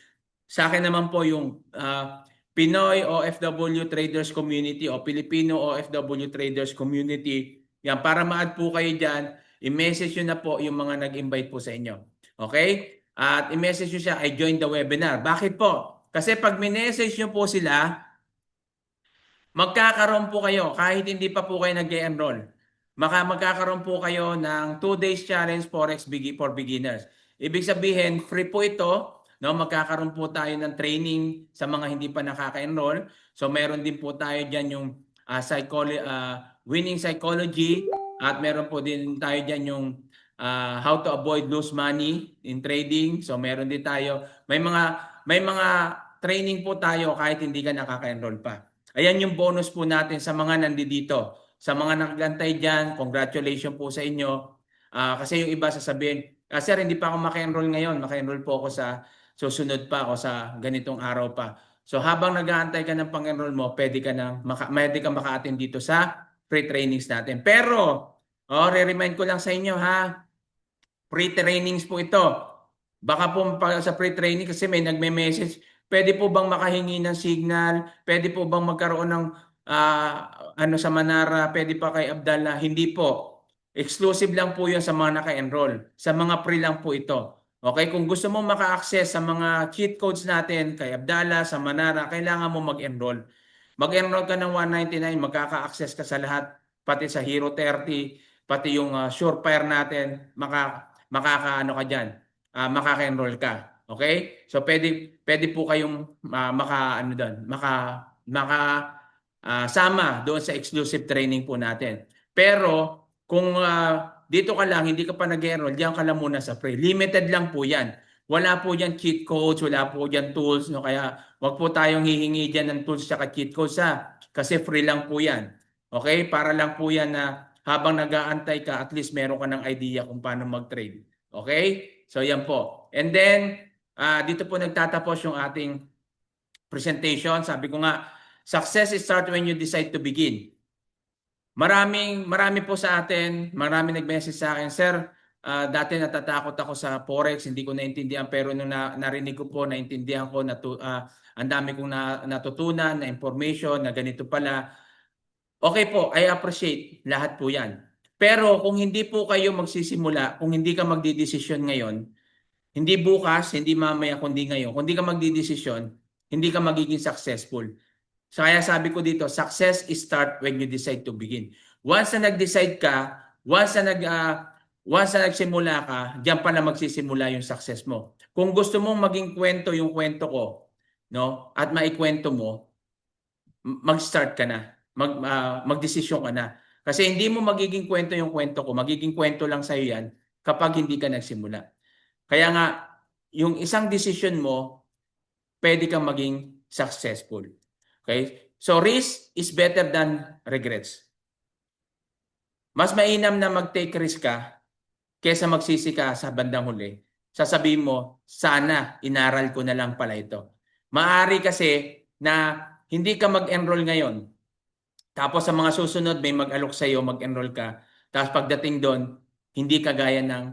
sa akin naman po yung Pinoy OFW Traders Community o Filipino OFW Traders Community. Yan, para ma-add po kayo diyan, i-message nyo na po yung mga nag-invite po sa inyo. Okay? At i-message nyo siya, I joined the webinar. Bakit po? Kasi pag minessage nyo po sila, magkakaroon po kayo, kahit hindi pa po kayo nag-enroll, magkakaroon po kayo ng 2 days challenge Forex for beginners. Ibig sabihin, free po ito. No, magkakaroon po tayo ng training sa mga hindi pa nakaka-enroll. So meron din po tayo diyan yung winning psychology at meron po din tayo diyan yung how to avoid lose money in trading. So meron din tayo, may mga training po tayo kahit hindi ka nakaka-enroll pa. Ayan yung bonus po natin sa mga nandito. Sa mga nakagantay diyan, congratulations po sa inyo. Kasi yung iba sasabihin, sir, hindi pa ako maka-enroll ngayon. Maka-enroll po ako sa susunod pa o sa ganitong araw pa. So habang nag-aantay ka ng pang-enroll mo, pwede ka maka-attend dito sa free trainings natin. Pero, re-remind ko lang sa inyo ha, free trainings po ito. Baka po sa free training kasi may nagme-message, pwede po bang makahingi ng signal? Pwede po bang magkaroon ng sa Manara? Pwede pa kay Abdallah? Hindi po. Exclusive lang po yun sa mga naka-enroll. Sa mga free lang po ito. Okay, kung gusto mo maka-access sa mga cheat codes natin kay Abdallah, sa Manara, kailangan mo mag-enroll. Mag-enroll ka ng 199, magkaka-access ka sa lahat, pati sa Hero 30, pati yung Surefire natin, makaka-enroll ka. Okay? So pwede po kayong sama doon sa exclusive training po natin. Pero kung dito ka lang, hindi ka pa nag-enroll, diyan ka lang muna sa free. Limited lang po yan. Wala po dyan cheat codes, wala po dyan tools. No? Kaya wag po tayong hihingi dyan ng tools at cheat codes kasi free lang po yan. Okay? Para lang po yan na habang nag-aantay ka, at least meron ka ng idea kung paano mag-trade. Okay? So yan po. And then, dito po nagtatapos yung ating presentation. Sabi ko nga, success starts when you decide to begin. Marami po sa atin, marami nag-message sa akin, sir, dati natatakot ako sa Forex, hindi ko naintindihan, pero nung narinig ko po, naintindihan ko, ang dami kong natutunan, na information, na ganito pala. Okay po, I appreciate lahat po yan. Pero kung hindi po kayo magsisimula, kung hindi ka magdidesisyon ngayon, hindi bukas, hindi mamaya, kundi ngayon, kung hindi ka magdidesisyon, hindi ka magiging successful. So kaya sabi ko dito, success is start when you decide to begin. Once na nag-decide ka, once na nagsimula ka, diyan pa na magsisimula yung success mo. Kung gusto mong maging kwento yung kwento ko, no, at maikwento mo, mag-start ka na, magdesisyon ka na. Kasi hindi mo magiging kwento yung kwento ko, magiging kwento lang sa iyo yan kapag hindi ka nagsimula. Kaya nga, yung isang decision mo, pwede kang maging successful. Okay? So risk is better than regrets. Mas mainam na mag-take risk ka kaysa magsisi ka sa bandang huli sasabihin mo, sana inaral ko na lang pala ito. Maari kasi na hindi ka mag-enroll ngayon. Tapos sa mga susunod, may mag-alok sa'yo, mag-enroll ka. Tapos pagdating doon, hindi ka gaya ng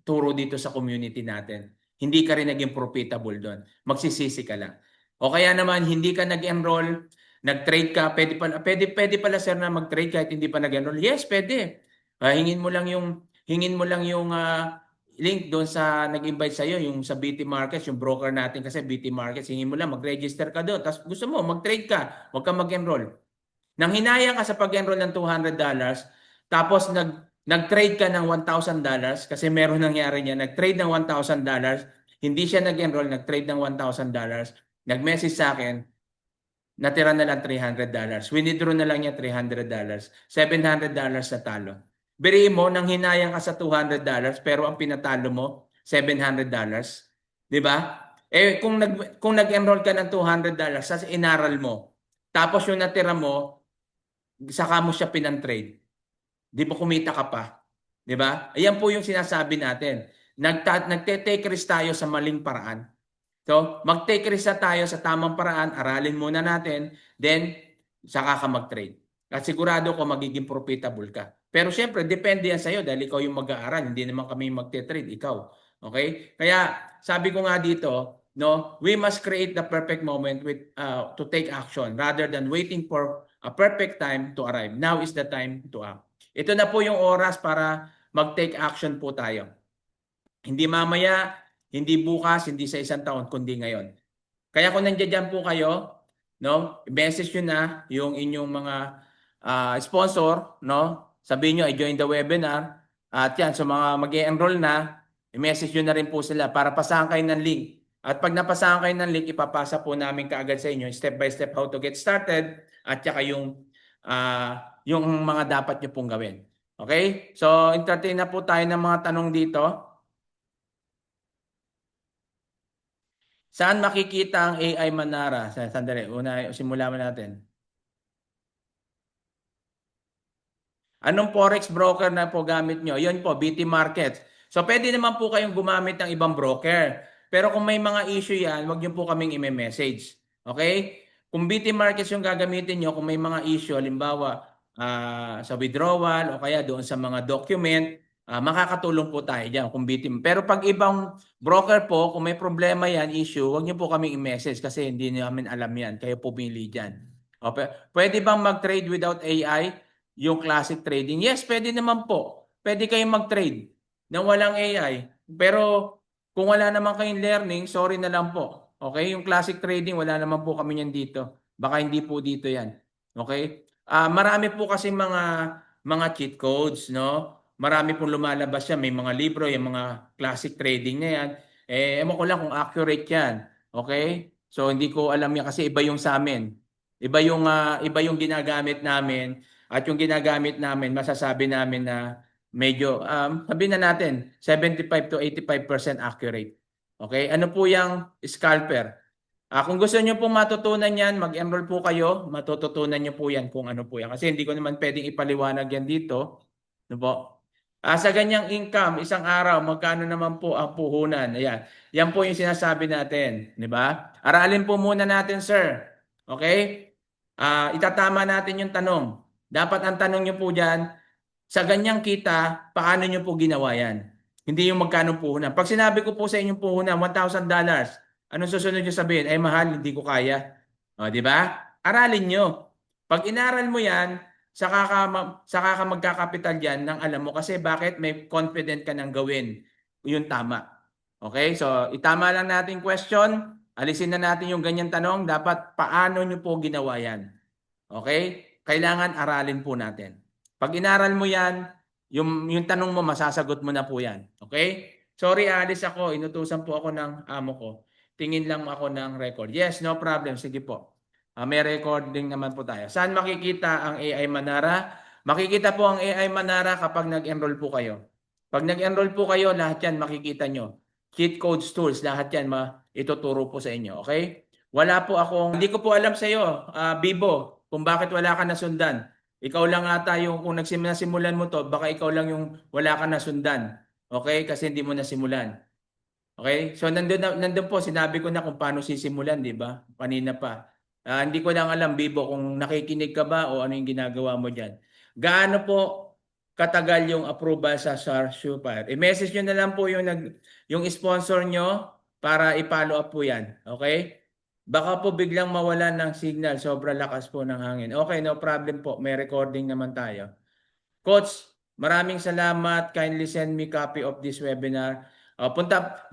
turo dito sa community natin. Hindi ka rin naging profitable doon. Magsisisi ka lang. O kaya naman, hindi ka nag-enroll, nag-trade ka, pwede pala sir na mag-trade kahit hindi pa nag-enroll. Yes, pwede. Hingin mo lang yung link doon sa nag-invite sa iyo, yung sa BT Markets, yung broker natin kasi BT Markets, hingin mo lang mag-register ka doon. Tapos gusto mo mag-trade ka, huwag ka mag-enroll. Nang hinayang ka sa pag-enroll ng $200, tapos nag-trade ka ng $1,000 kasi meron nangyari niya, nag-trade ng $1,000, hindi siya nag-enroll, nag-trade ng $1,000, nag-message sa akin, natira na lang $300. Withdraw na lang niya $300. $700 na talo. Biriin mo, nang hinayang ka sa $200, pero ang pinatalo mo, $700. Di ba? Kung nag-enroll ka ng $200, sa inaral mo, tapos yung natira mo, saka mo siya pinantrade. Di ba kumita ka pa? Di ba? Ayan po yung sinasabi natin. Nagte-take risk tayo sa maling paraan. So, mag-take risk na tayo sa tamang paraan, aralin muna natin, then saka ka mag-trade. At sigurado ko magiging profitable ka. Pero syempre, depende yan sa'yo dahil ikaw yung mag-aaral. Hindi naman kami magte-trade, ikaw. Okay? Kaya sabi ko nga dito, no, we must create the perfect moment to take action rather than waiting for a perfect time to arrive. Now is the time to act. Ito na po yung oras para mag-take action po tayo. Hindi mamaya, hindi bukas, hindi sa isang taon, kundi ngayon. Kaya kung nandiyan po kayo, no, i-message nyo na yung inyong mga sponsor, no? Sabihin nyo, i-join the webinar. At yan, so mga mag-e-enroll na, i-message nyo na rin po sila para pasahan kayo ng link. At pag napasahan kayo ng link, ipapasa po namin kaagad sa inyo step by step how to get started at saka yung mga dapat nyo pong gawin. Okay? So, entertain na po tayo ng mga tanong dito. Saan makikita ang AI Manara? Sandali, simulan natin. Anong forex broker na po gamit nyo? Yun po, BT Markets. So, pwede naman po kayong gumamit ng ibang broker. Pero kung may mga issue yan, wag nyo po kaming i-message. Okay? Kung BT Markets yung gagamitin nyo, kung may mga issue, halimbawa sa withdrawal o kaya doon sa mga document, makakatulong po tayo dyan kung BT. Pero pag ibang broker po, kung may problema yan, issue, wag nyo po kaming i-message kasi hindi namin alam yan. Kayo po pili dyan. Okay? Pwede bang mag-trade without AI? Yung classic trading? Yes, pwede naman po. Pwede kayong mag-trade nang walang AI. Pero kung wala naman kayong learning, sorry na lang po. Okay? Yung classic trading, wala naman po kami yan dito. Baka hindi po dito yan. Okay? Marami po kasi mga cheat codes, no? Marami pong lumalabas yan. May mga libro, yung mga classic trading na yan. Ewan ko lang kung accurate yan. Okay? So, hindi ko alam yan kasi iba yung sa amin. Iba yung ginagamit namin. At yung ginagamit namin, masasabi namin na medyo, sabihin na natin, 75 to 85% accurate. Okay? Ano po yung scalper? Kung gusto nyo pong matutunan yan, mag-enroll po kayo, matututunan nyo po yan kung ano po yan. Kasi hindi ko naman pwedeng ipaliwanag yan dito. Ano po? Sa ganyang income, isang araw, magkano naman po ang puhunan? Ayan. Yan po yung sinasabi natin. Di ba? Aralin po muna natin, sir. Okay? Itatama natin yung tanong. Dapat ang tanong nyo po dyan, sa ganyang kita, paano nyo po ginawa yan? Hindi yung magkano puhunan. Pag sinabi ko po sa inyong puhunan, $1,000, anong susunod nyo sabihin? Ay mahal, hindi ko kaya. O, di ba? Aralin nyo. Pag inaral mo yan, saka ka magkakapital dyan ng alam mo. Kasi bakit? May confident ka nang gawin yung tama. Okay? So, itama lang natin question. Alisin na natin yung ganyan tanong. Dapat paano nyo po ginawa yan? Okay? Kailangan aralin po natin. Pag inaral mo yan, yung tanong mo, masasagot mo na po yan. Okay? Sorry, alis ako. Inutusan po ako ng amo ko. Tingin lang ako ng record. Yes, no problem. Sige po. May recording naman po tayo. Saan makikita ang AI Manara? Makikita po ang AI Manara kapag nag-enroll po kayo. Pag nag-enroll po kayo, lahat yan makikita nyo. Cheat codes, tools, lahat yan ituturo po sa inyo. Okay? Wala po akong, hindi ko po alam sa iyo, Bibo, kung bakit wala ka nasundan. Ikaw lang ata yung, kung nasimulan mo to, baka ikaw lang yung wala ka nasundan. Okay? Kasi hindi mo nasimulan. Okay? So nandun po, sinabi ko na kung paano sisimulan, di ba? Kanina pa. Hindi ko lang alam, Bibo, kung nakikinig ka ba o ano yung ginagawa mo dyan. Gaano po katagal yung approval sa SARS Fire? I-message nyo na lang po yung sponsor nyo para i-follow up po yan. Okay? Baka po biglang mawalan ng signal. Sobrang lakas po ng hangin. Okay, no problem po. May recording naman tayo. Coach, maraming salamat. Kindly send me copy of this webinar.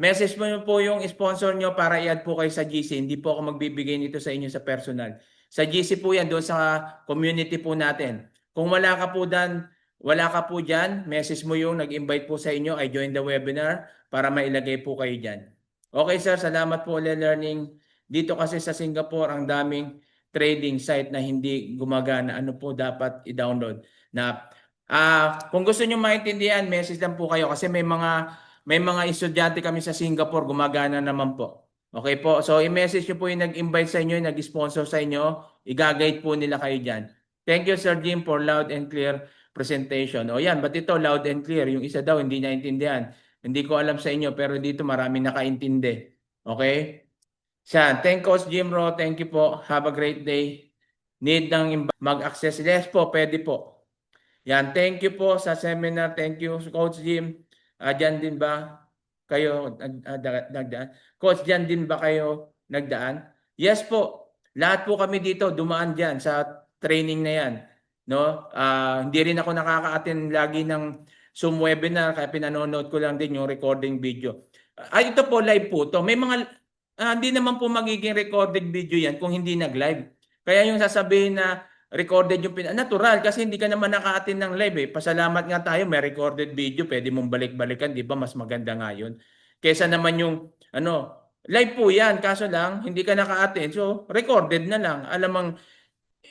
Message mo po yung sponsor nyo para i-add po kayo sa GC. Hindi po ako magbibigay nito sa inyo sa personal. Sa GC po yan, doon sa community po natin. Kung wala ka po dyan, message mo yung nag-invite po sa inyo, I join the webinar para mailagay po kayo dyan. Okay sir, salamat po learning. Dito kasi sa Singapore, ang daming trading site na hindi gumagana. Ano po dapat i-download? Kung gusto niyo maintindihan, message lang po kayo kasi may mga estudyante kami sa Singapore, gumagana naman po. Okay po? So i-message niyo po yung nag-invite sa inyo, yung nag-sponsor sa inyo, i-guide po nila kayo diyan. Thank you Sir Jim for loud and clear presentation. O yan, ba't ito loud and clear? Yung isa daw hindi naintindihan. Hindi ko alam sa inyo pero dito marami nakaintindi. Okay? Siya, thank Coach Jim Ro, thank you po. Have a great day. Need ng mag-access? Yes po, pwede po. Yan, thank you po sa seminar. Thank you, Coach Jim. Diyan din ba kayo nagdaan? Coach, diyan din ba kayo nagdaan? Yes po. Lahat po kami dito dumaan diyan sa training na yan. No? Hindi rin ako nakaka-attend lagi ng Zoom webinar kaya pinanonood ko lang din yung recording video. Ito po live po to. May mga hindi naman po magiging recorded video yan kung hindi nag-live. Kaya yung sasabihin na recorded yung natural kasi hindi ka naman naka-attend ng live eh. Pasalamat nga tayo may recorded video, pwede mong balik-balikan, 'di ba? Mas maganda nga 'yun. Kaysa naman yung live po 'yan, kaso lang hindi ka naka-attend. So, recorded na lang. Alamang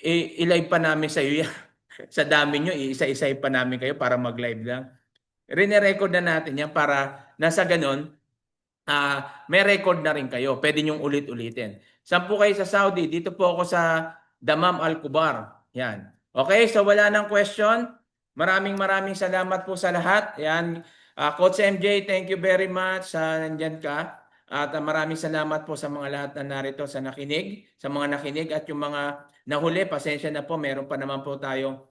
i-live pa namin sa iyo yan. Sa dami nyo, isa-isay pa namin kayo para mag-live lang. Rine-record na natin yan para nasa ganun, may record na rin kayo. Pwede nyong ulit-ulitin. Saan po kayo sa Saudi? Dito po ako sa Dammam Al Kubar. Yan. Okay, so wala nang question. Maraming salamat po sa lahat. Yan. Coach MJ, thank you very much. Nandyan ka. At maraming salamat po sa mga lahat na narito sa nakinig, sa mga nakinig at yung mga nahuli, pasensya na po. Meron pa naman po tayong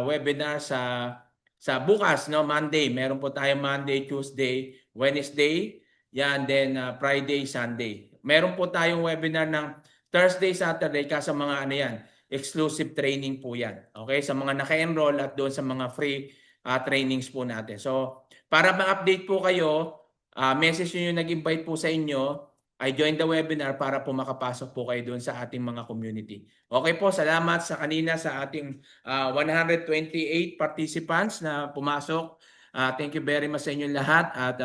webinar sa bukas, no? Monday. Meron po tayong Monday, Tuesday, Wednesday. Yan, then Friday, Sunday. Meron po tayong webinar ng Thursday, Saturday, kasi mga yan, exclusive training po yan. Okay, sa mga naka-enroll at doon sa mga free trainings po natin. So, para ma-update po kayo, message nyo yung nag-invite po sa inyo, I join the webinar para po makapasok po kayo doon sa ating mga community. Okay po, salamat sa kanina sa ating 128 participants na pumasok. Thank you very much sa inyo lahat at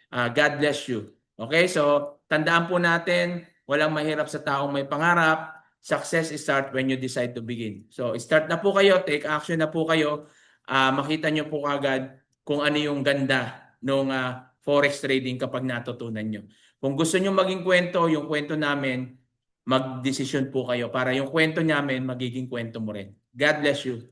God bless you. Okay, so tandaan po natin, walang mahirap sa taong may pangarap. Success starts when you decide to begin. So start na po kayo, take action na po kayo. Makita nyo po agad kung ano yung ganda ng forex trading kapag natutunan nyo. Kung gusto nyo maging kwento, yung kwento namin, mag-desisyon po kayo para yung kwento namin magiging kwento mo rin. God bless you.